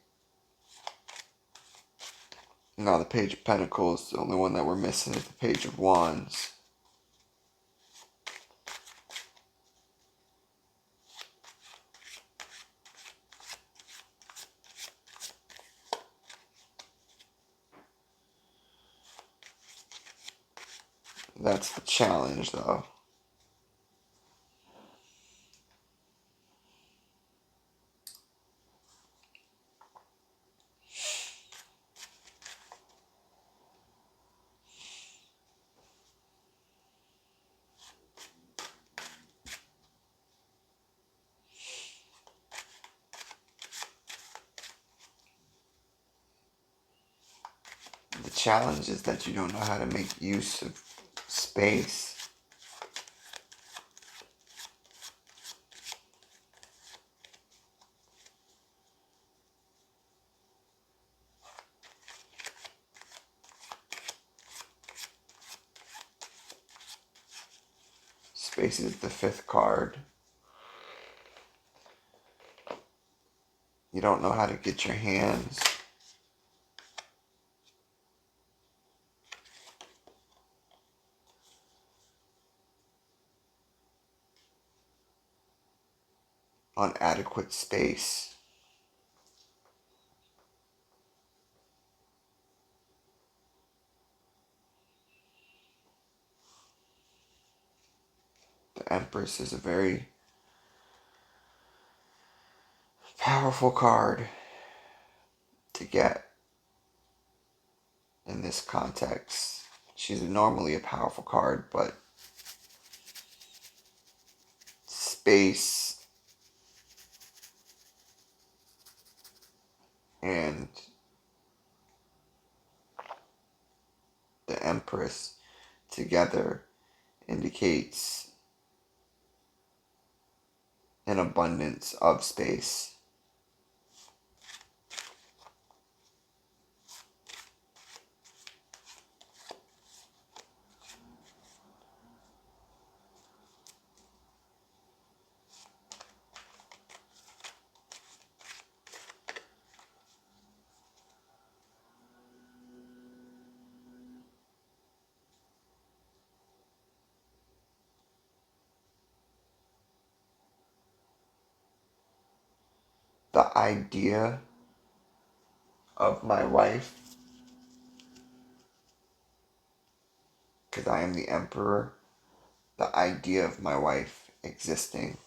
Now the Page of Pentacles, the only one that we're missing is the Page of Wands. That's the challenge, though. The challenge is that you don't know how to make use of space. Space is the 5th card. You don't know how to get your hands on adequate space. The Empress is a very powerful card to get in this context. She's normally a powerful card, but space and the Empress together indicates an abundance of space. The idea of my wife, because I am the Emperor, the idea of my wife existing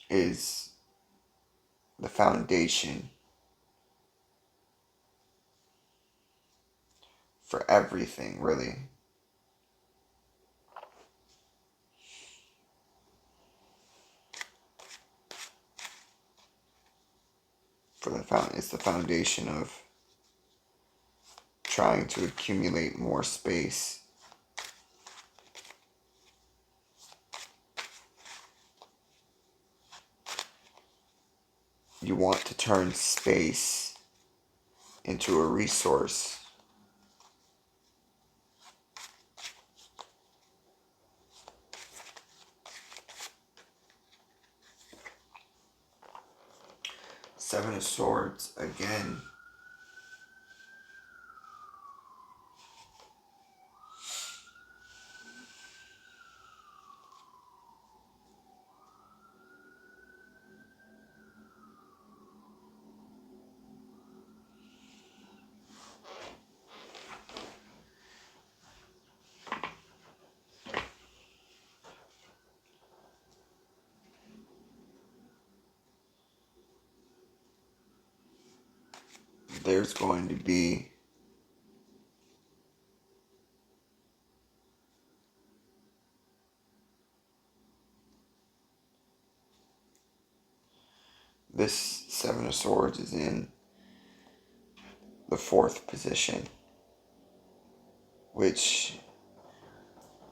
is the foundation for everything, really. It's the foundation of trying to accumulate more space. You want to turn space into a resource. Seven of Swords, again. There's going to be this Seven of Swords is in the 4th position, which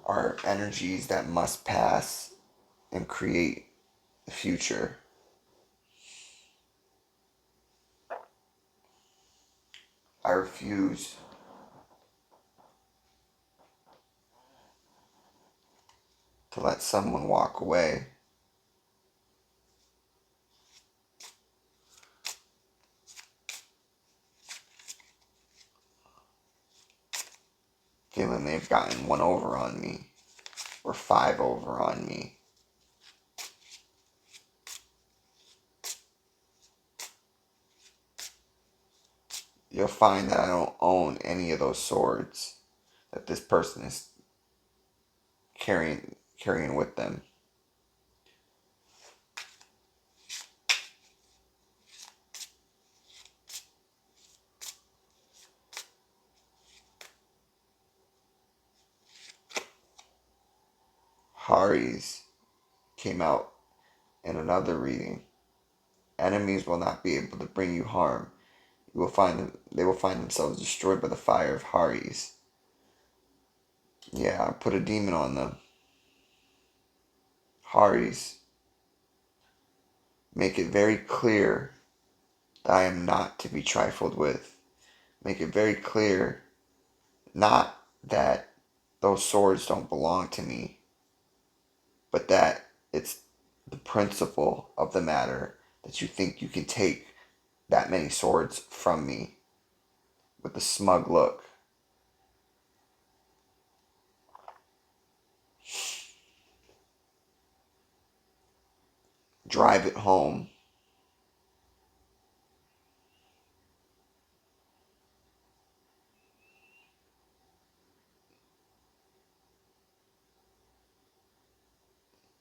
are energies that must pass and create the future. I refuse to let someone walk away feeling they've gotten one over on me or five over on me. You'll find that I don't own any of those swords that this person is carrying with them. Haris came out in another reading. Enemies will not be able to bring you harm. They will find themselves destroyed by the fire of Haris. Yeah, I put a demon on them. Haris, make it very clear that I am not to be trifled with. Make it very clear, not that those swords don't belong to me, but that it's the principle of the matter that you think you can take that many swords from me with a smug look. Drive it home.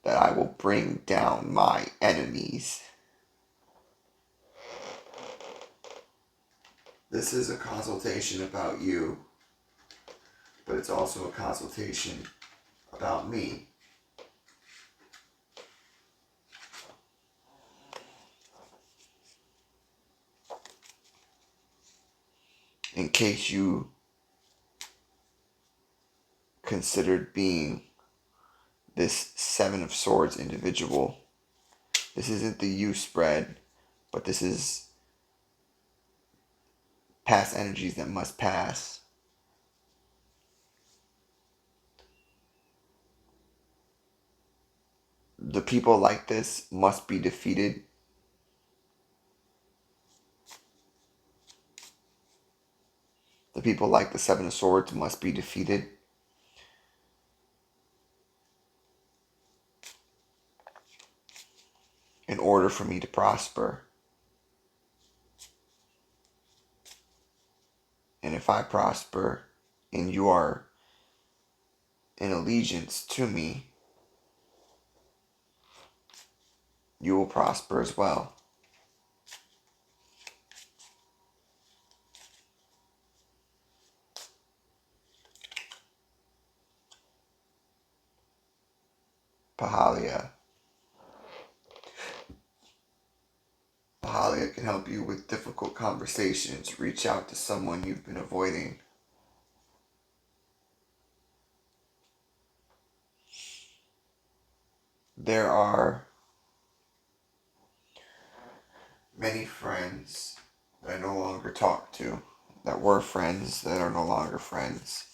That I will bring down my enemies. This is a consultation about you, but it's also a consultation about me. In case you considered being this Seven of Swords individual, this isn't the you spread, but this is past energies that must pass. The people like this must be defeated. The people like the Seven of Swords must be defeated. In order for me to prosper. And if I prosper and you are in allegiance to me, you will prosper as well. Pahalia. Pahalia can help you with difficult conversations. Reach out to someone you've been avoiding. There are many friends that I no longer talk to, that were friends that are no longer friends.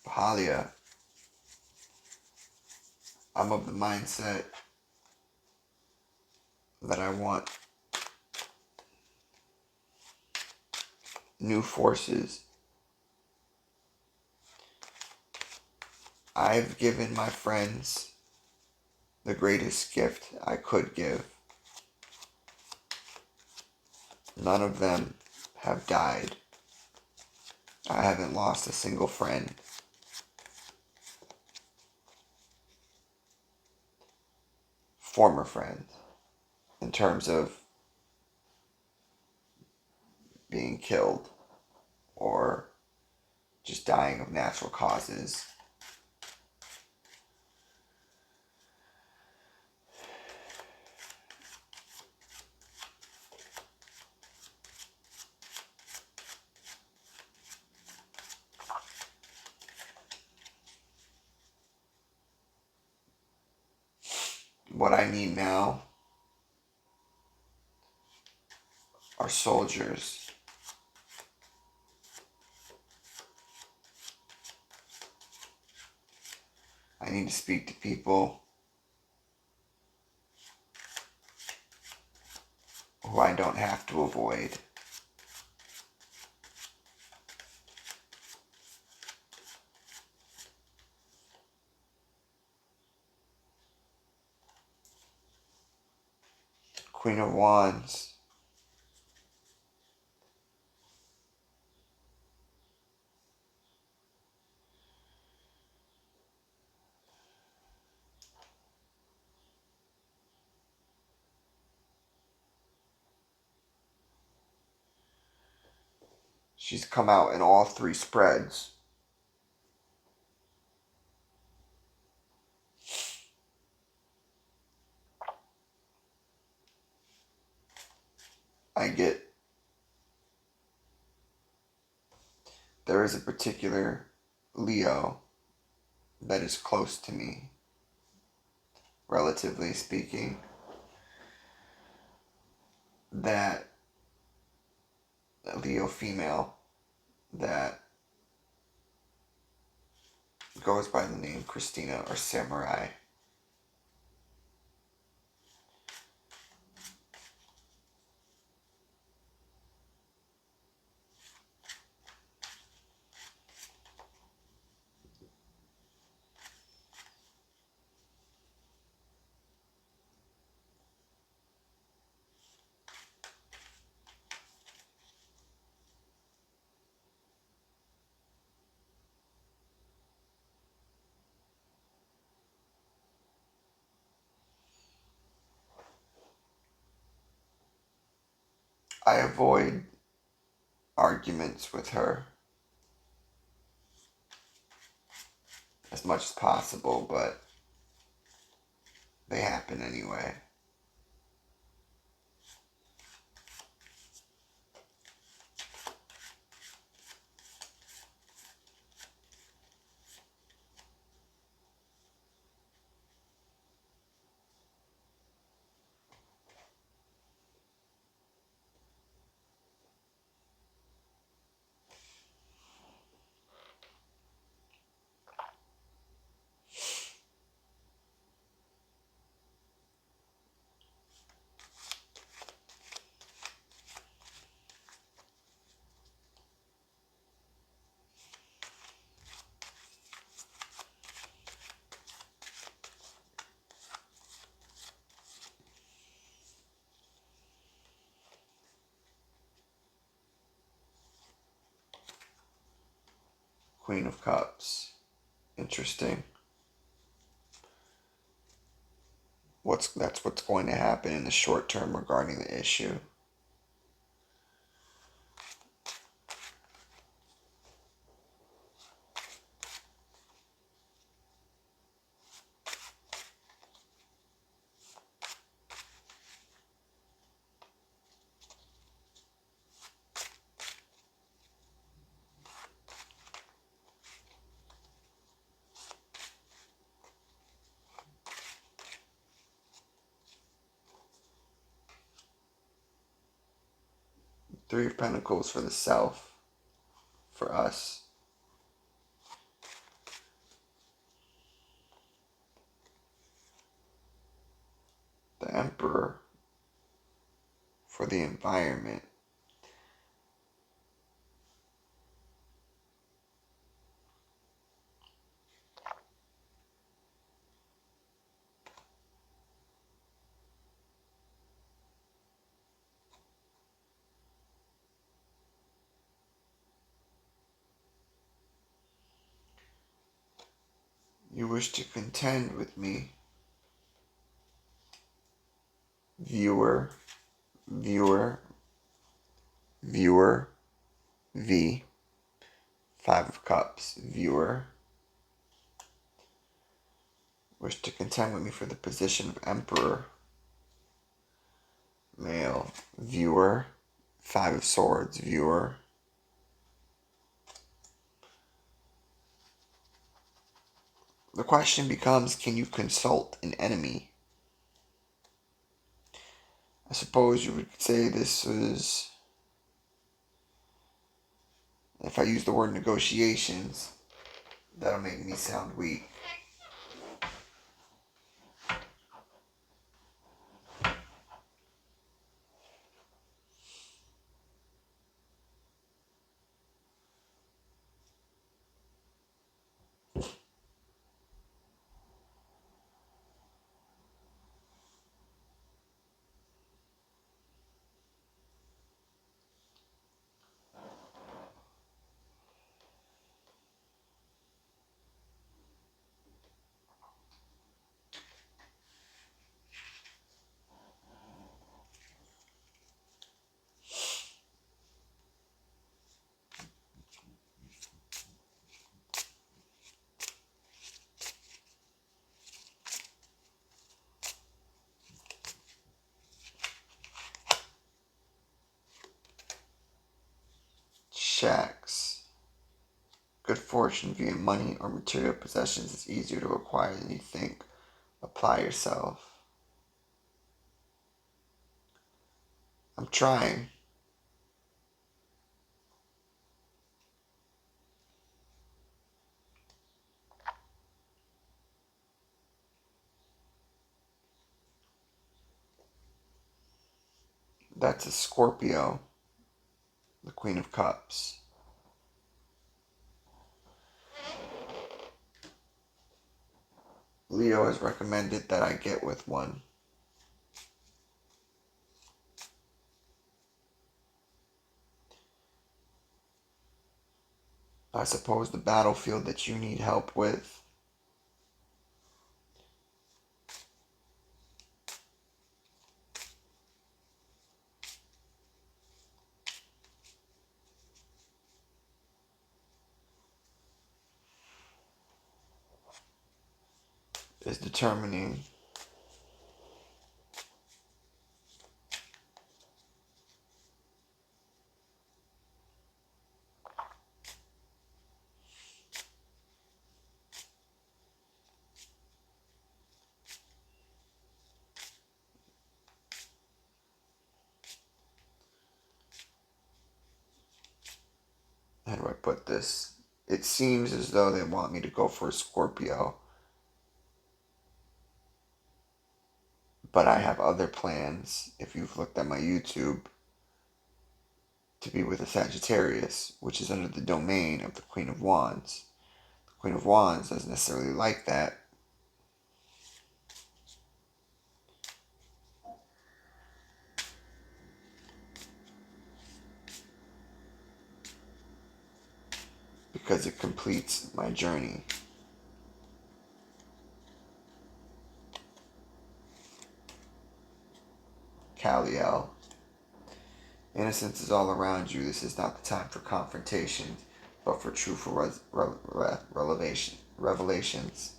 Pahalia, I'm of the mindset that I want new forces. I've given my friends the greatest gift I could give. None of them have died. I haven't lost a single friend. Former friend, in terms of being killed or just dying of natural causes. What I need now are soldiers. I need to speak to people who I don't have to avoid. Queen of Wands. She's come out in all three spreads. I get there is a particular Leo that is close to me, relatively speaking, that a Leo female that goes by the name Christina or Samurai. I avoid arguments with her as much as possible, but they happen anyway. Queen of Cups. Interesting. That's what's going to happen in the short term regarding the issue. Three of Pentacles for the self, for us. The Emperor for the environment. You wish to contend with me, viewer, viewer, viewer, V, Five of Cups, viewer. Wish to contend with me for the position of Emperor, male, viewer, Five of Swords, viewer. The question becomes, can you consult an enemy? I suppose you would say this was, if I use the word negotiations, that'll make me sound weak. Shacks. Good fortune via money or material possessions is easier to acquire than you think. Apply yourself. I'm trying. That's a Scorpio, the Queen of Cups. Leo has recommended that I get with one. I suppose the battlefield that you need help with is determining how do I put this? It seems as though they want me to go for a Scorpio, but I have other plans, if you've looked at my YouTube, to be with a Sagittarius, which is under the domain of the Queen of Wands. The Queen of Wands doesn't necessarily like that. Because it completes my journey. Kaliel. Innocence is all around you. This is not the time for confrontation, but for truthful revelations.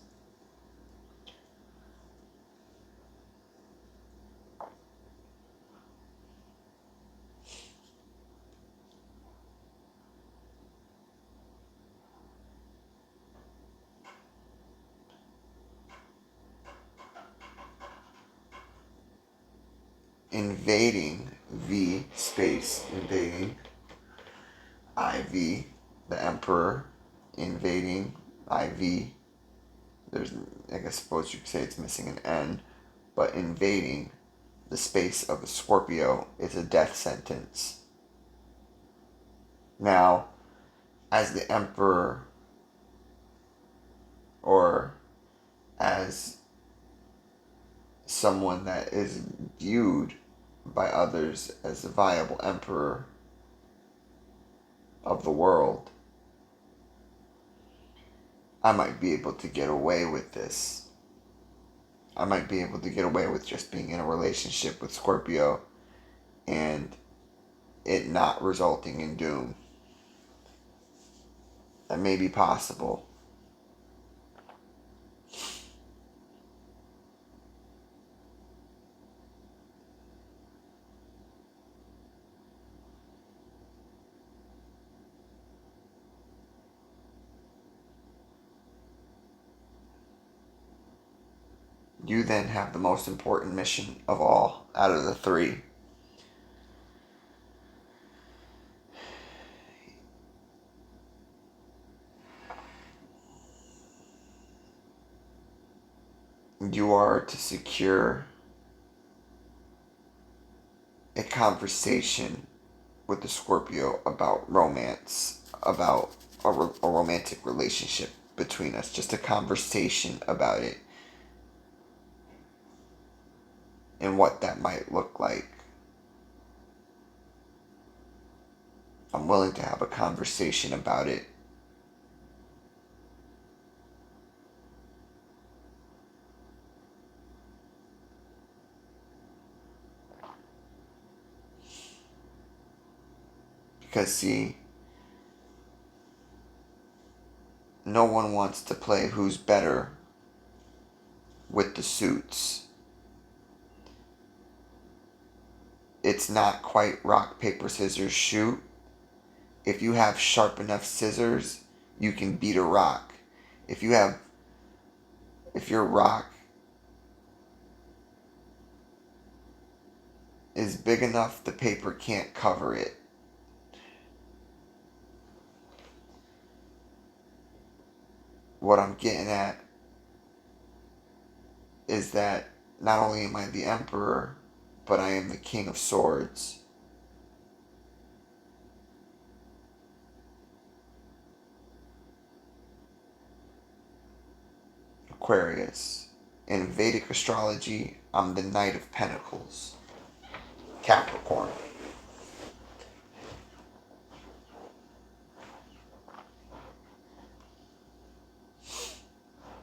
Invading V space invading IV, the Emperor invading IV. I suppose you could say it's missing an N, but invading the space of a Scorpio is a death sentence. Now, as the Emperor, or as someone that is viewed by others as the viable emperor of the world, I might be able to get away with this. I might be able to get away with just being in a relationship with Scorpio and it not resulting in doom. That may be possible. You then have the most important mission of all out of the three. You are to secure a conversation with the Scorpio about romance, about a romantic relationship between us, just a conversation about it and what that might look like. I'm willing to have a conversation about it. Because, see, no one wants to play who's better with the suits. It's not quite rock, paper, scissors, shoot. If you have sharp enough scissors, you can beat a rock. If your rock is big enough, the paper can't cover it. What I'm getting at is that not only am I the Emperor, but I am the King of Swords. Aquarius. In Vedic astrology, I'm the Knight of Pentacles. Capricorn.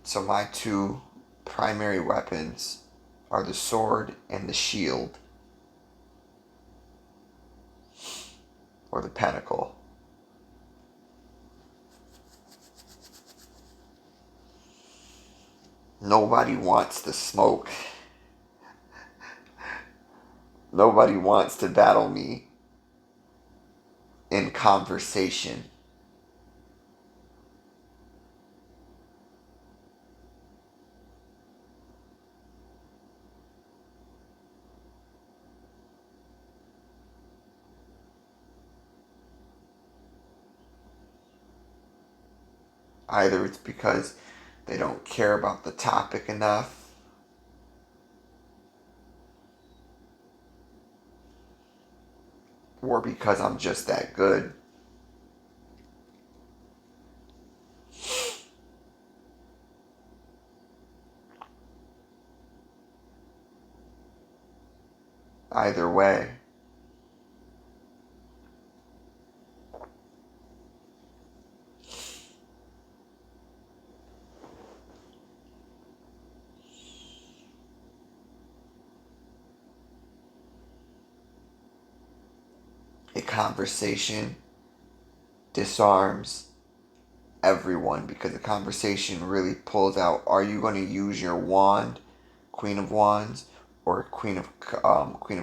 So my two primary weapons are the sword and the shield, or the pentacle. Nobody wants the smoke. Nobody wants to battle me in conversation. Either it's because they don't care about the topic enough, or because I'm just that good. Either way, a conversation disarms everyone, because the conversation really pulls out, are you going to use your wand, Queen of Wands, or Queen of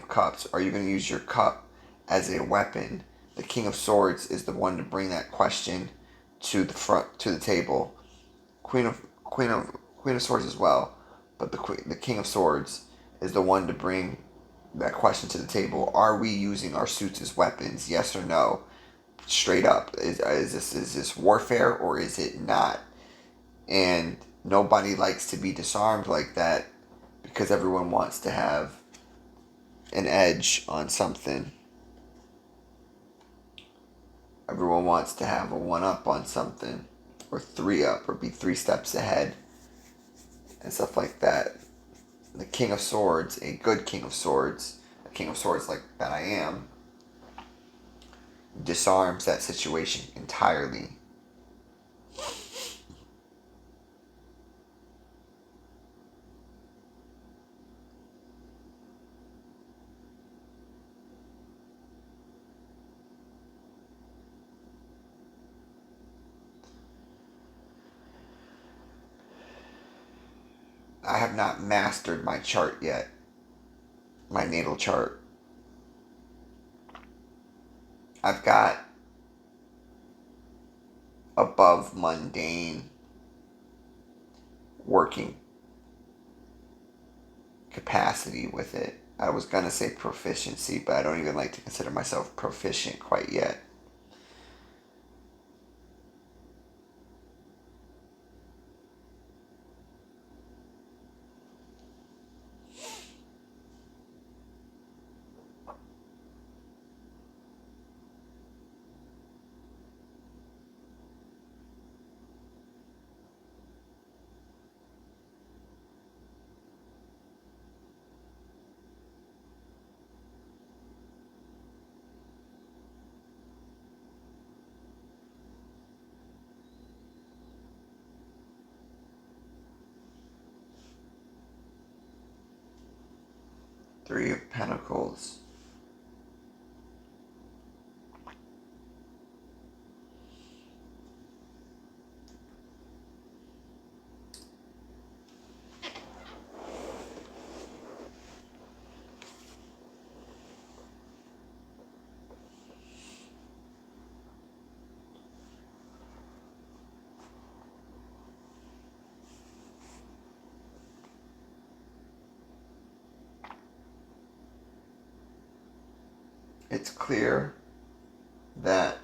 Cups? Are you going to use your cup as a weapon? The King of Swords is the one to bring that question to the table. Queen of Swords as well, but the King of Swords is the one to bring that question to the table. Are we using our suits as weapons? Yes or no? Straight up, is this warfare or is it not? And nobody likes to be disarmed like that, because everyone wants to have an edge on something. Everyone wants to have a one up on something, or three up, or be 3 steps ahead, and stuff like that. The King of Swords, a good King of Swords, a King of Swords like that I am, disarms that situation entirely. I have not mastered my chart yet, my natal chart. I've got above mundane working capacity with it. I was gonna say proficiency, but I don't even like to consider myself proficient quite yet. Three of Pentacles. It's clear that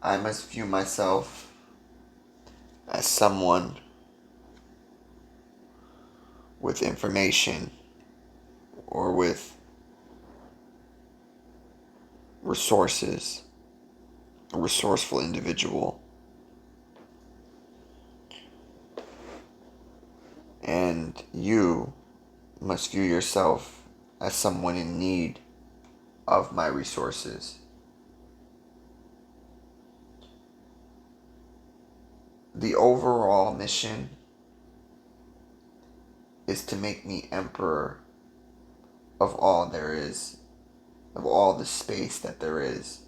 I must view myself as someone with information or with resources, a resourceful individual. And you must view yourself as someone in need of my resources. The overall mission is to make me emperor of all there is, of all the space that there is.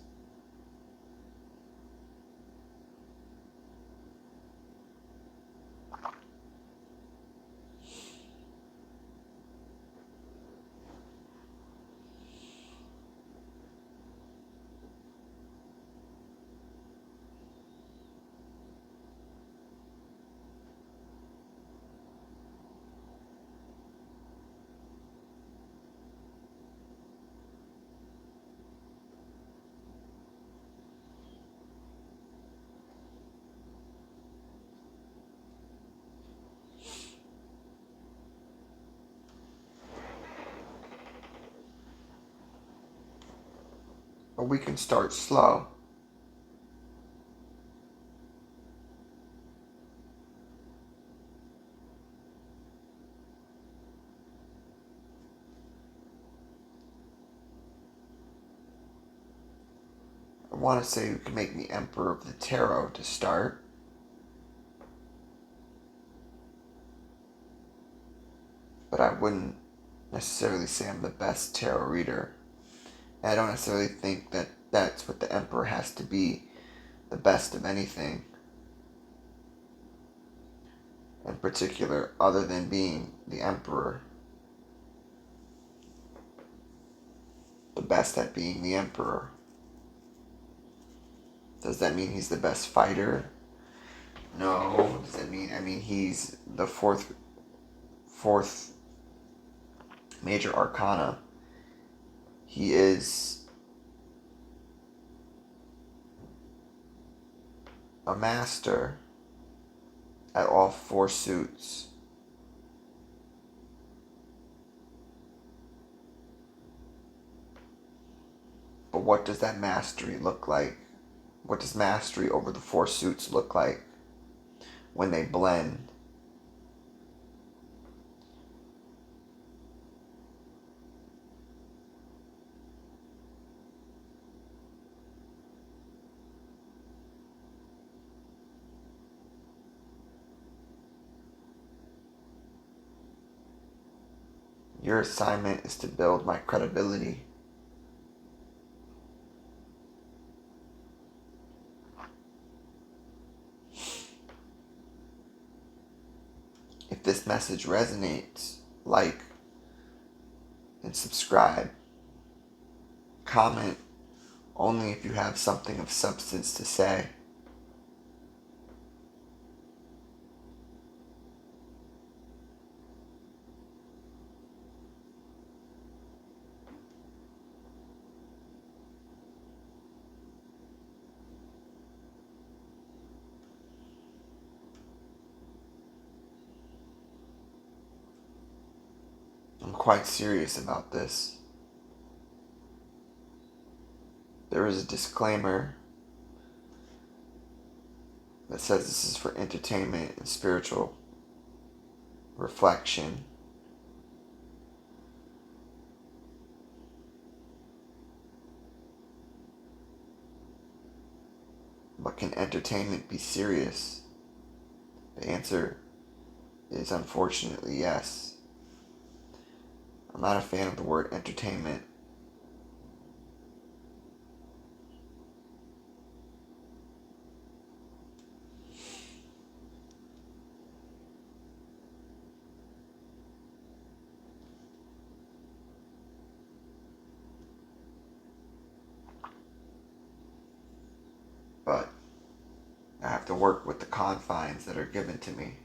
But we can start slow. I want to say you can make me emperor of the tarot to start. But I wouldn't necessarily say I'm the best tarot reader. And I don't necessarily think that that's what the emperor has to be, the best of anything in particular, other than being the emperor. The best at being the emperor. Does that mean he's the best fighter? No. Does that mean, he's the fourth major arcana. He is a master at all four suits. But what does that mastery look like? What does mastery over the four suits look like when they blend? Your assignment is to build my credibility. If this message resonates, like and subscribe. Comment only if you have something of substance to say. quite serious about this. There is a disclaimer that says this is for entertainment and spiritual reflection. But can entertainment be serious? The answer is unfortunately yes. I'm not a fan of the word entertainment. But I have to work with the confines that are given to me.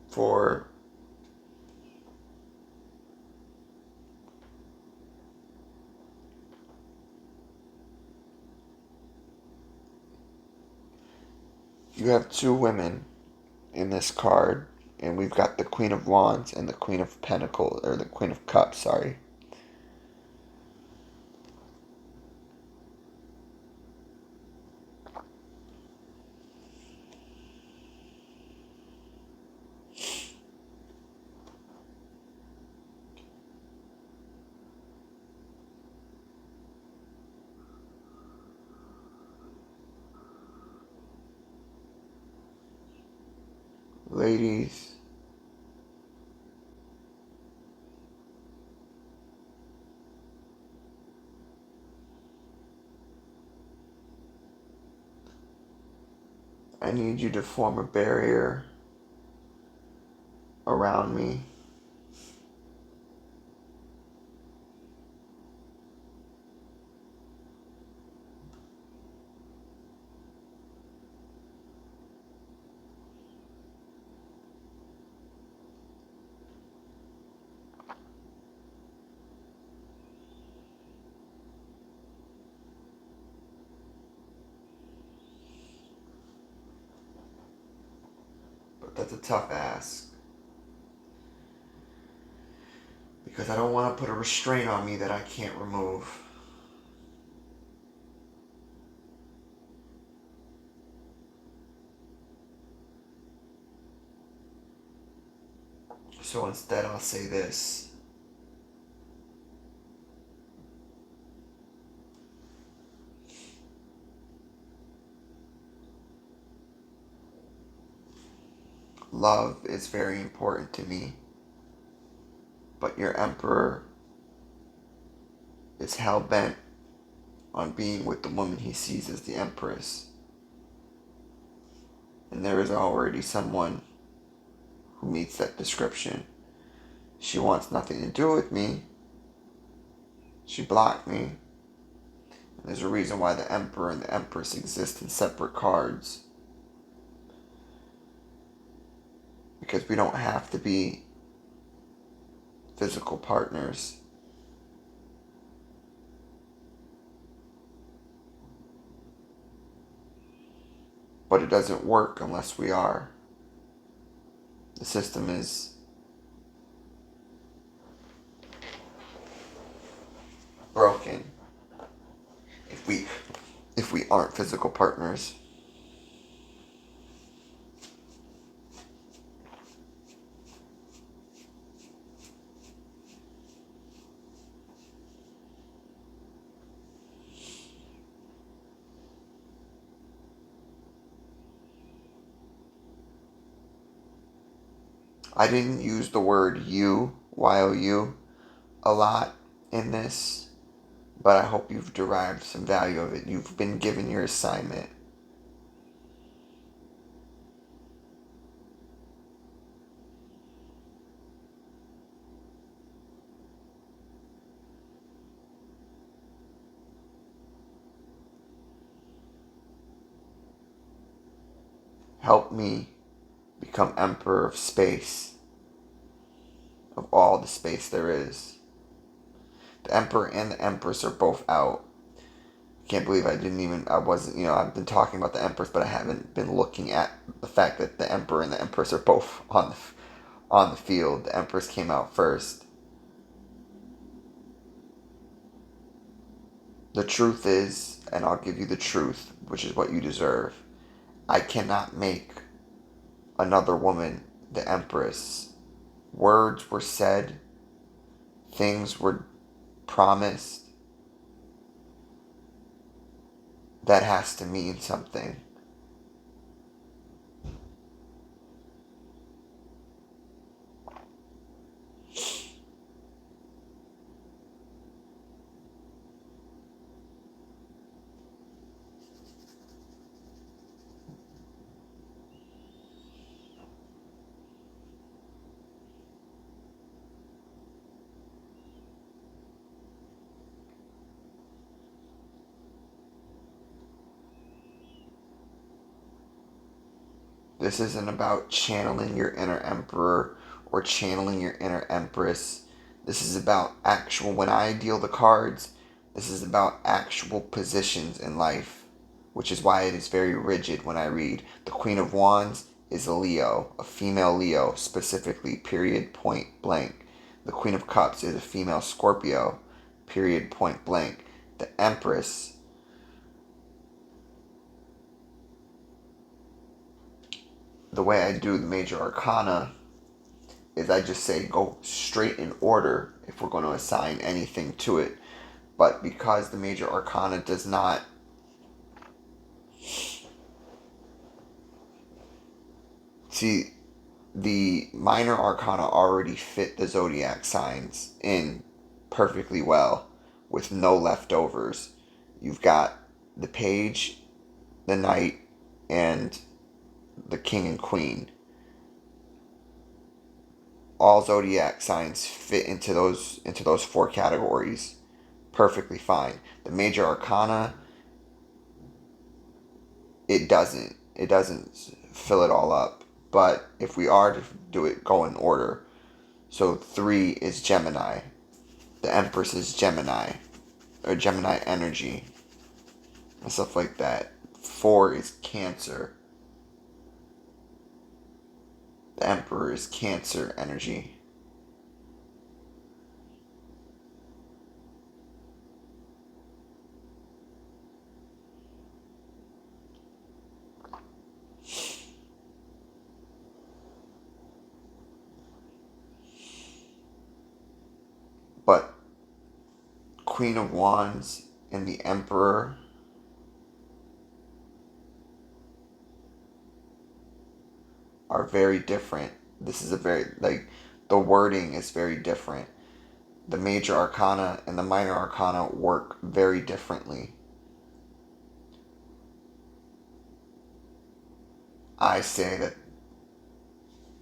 For you have two women in this card, and we've got the Queen of Wands and the Queen of Pentacles, or the Queen of Cups, sorry. Ladies, I need you to form a barrier around me. But that's a tough ask. Because I don't want to put a restraint on me that I can't remove. So instead I'll say this. Love is very important to me. But your Emperor is hell-bent on being with the woman he sees as the Empress. And there is already someone who meets that description. She wants nothing to do with me. She blocked me. And there's a reason why the Emperor and the Empress exist in separate cards. Because we don't have to be physical partners. But it doesn't work unless we are. The system is broken if we aren't physical partners. I didn't use the word you, Y-O-U, a lot in this, but I hope you've derived some value of it. You've been given your assignment. Help me become Emperor of space, of all the space there is. The Emperor and the Empress are both out. Can't believe I wasn't, I've been talking about the Empress, but I haven't been looking at the fact that the Emperor and the Empress are both on the field. The Empress came out first. The truth is, and I'll give you the truth, which is what you deserve, I cannot make another woman the Empress. Words were said, things were promised. That has to mean something. This isn't about channeling your inner emperor or channeling your inner empress. This is about actual, when I deal the cards, this is about actual positions in life, which is why it is very rigid when I read. The Queen of Wands is a Leo, a female Leo, specifically, period, point blank. The Queen of Cups is a female Scorpio, period, point blank. The Empress, the way I do the major arcana is I just say go straight in order if we're going to assign anything to it. But because the major arcana does not see, the minor arcana already fit the zodiac signs in perfectly well with no leftovers. You've got the page, the knight, and the king and queen. All zodiac signs fit into those four categories perfectly fine. The major arcana, it doesn't fill it all up. But if we are to do it, go in order. So 3 is Gemini. The Empress is Gemini, or Gemini energy, and stuff like that. 4 is Cancer. The Emperor is Cancer energy. But Queen of Wands and the Emperor are very different. This is a very, the wording is very different. The major arcana and the minor arcana work very differently. I say that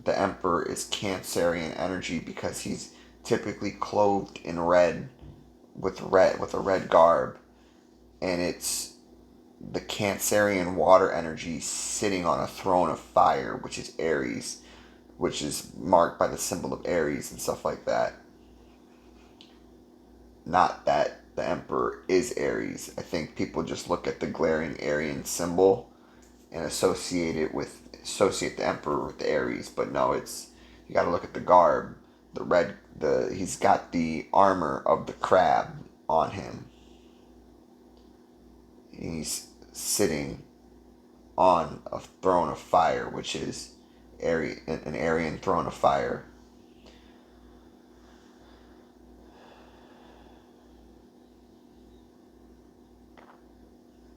the Emperor is Cancerian energy because he's typically clothed in red with a red garb, and it's the Cancerian water energy sitting on a throne of fire, which is Aries, which is marked by the symbol of Aries and stuff like that. Not that the Emperor is Aries. I think people just look at the glaring Aryan symbol and associate the Emperor with Aries, but no, you got to look at the garb. He's got the armor of the crab on him. He's sitting on a throne of fire, which is an Aryan throne of fire.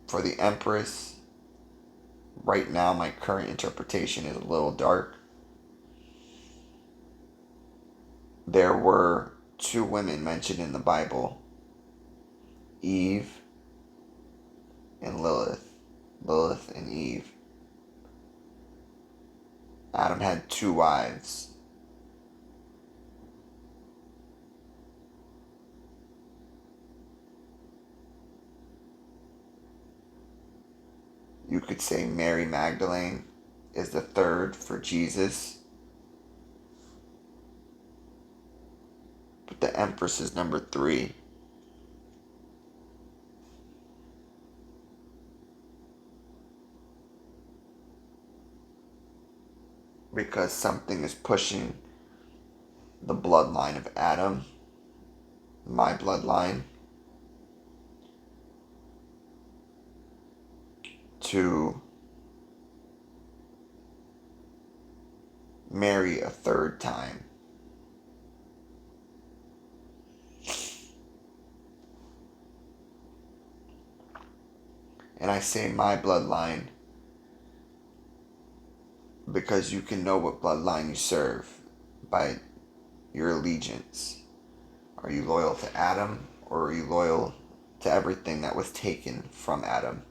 For the Empress, right now my current interpretation is a little dark. there were two women mentioned in the Bible, Eve and Lilith. Lilith and Eve. Adam had two wives. You could say Mary Magdalene is the third for Jesus. But the Empress is number 3. Because something is pushing the bloodline of Adam, my bloodline, to marry a third time. And I say my bloodline because you can know what bloodline you serve by your allegiance. Are you loyal to Adam, or are you loyal to everything that was taken from Adam?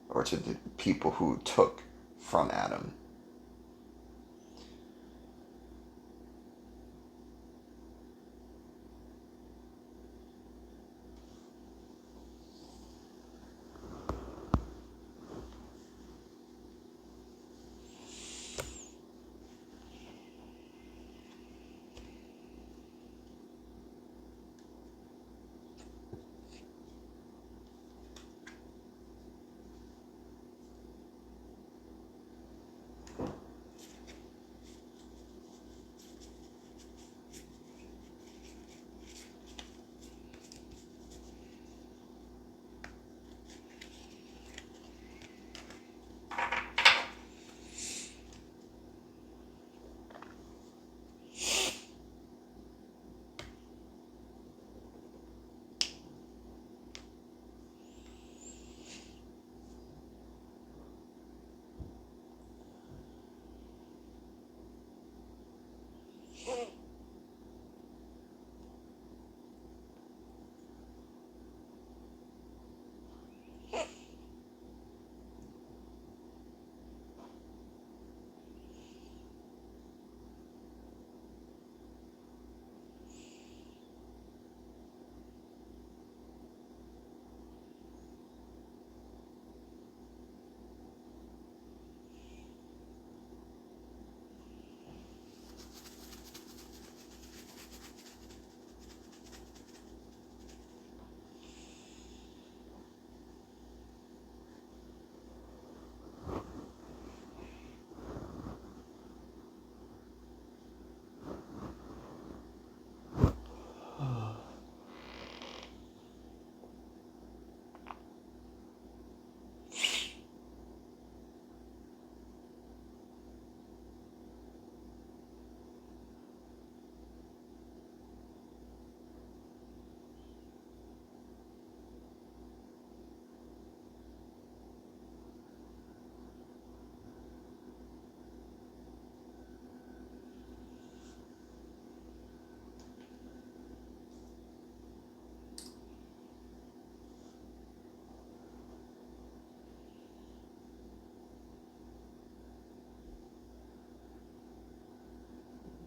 Or to the people who took from Adam?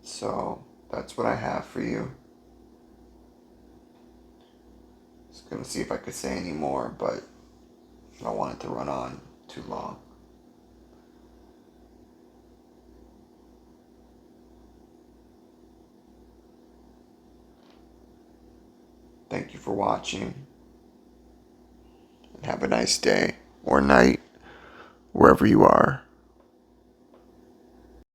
So that's what I have for you. Just gonna see if I could say any more, but I don't want it to run on too long. Thank you for watching, and have a nice day or night wherever you are.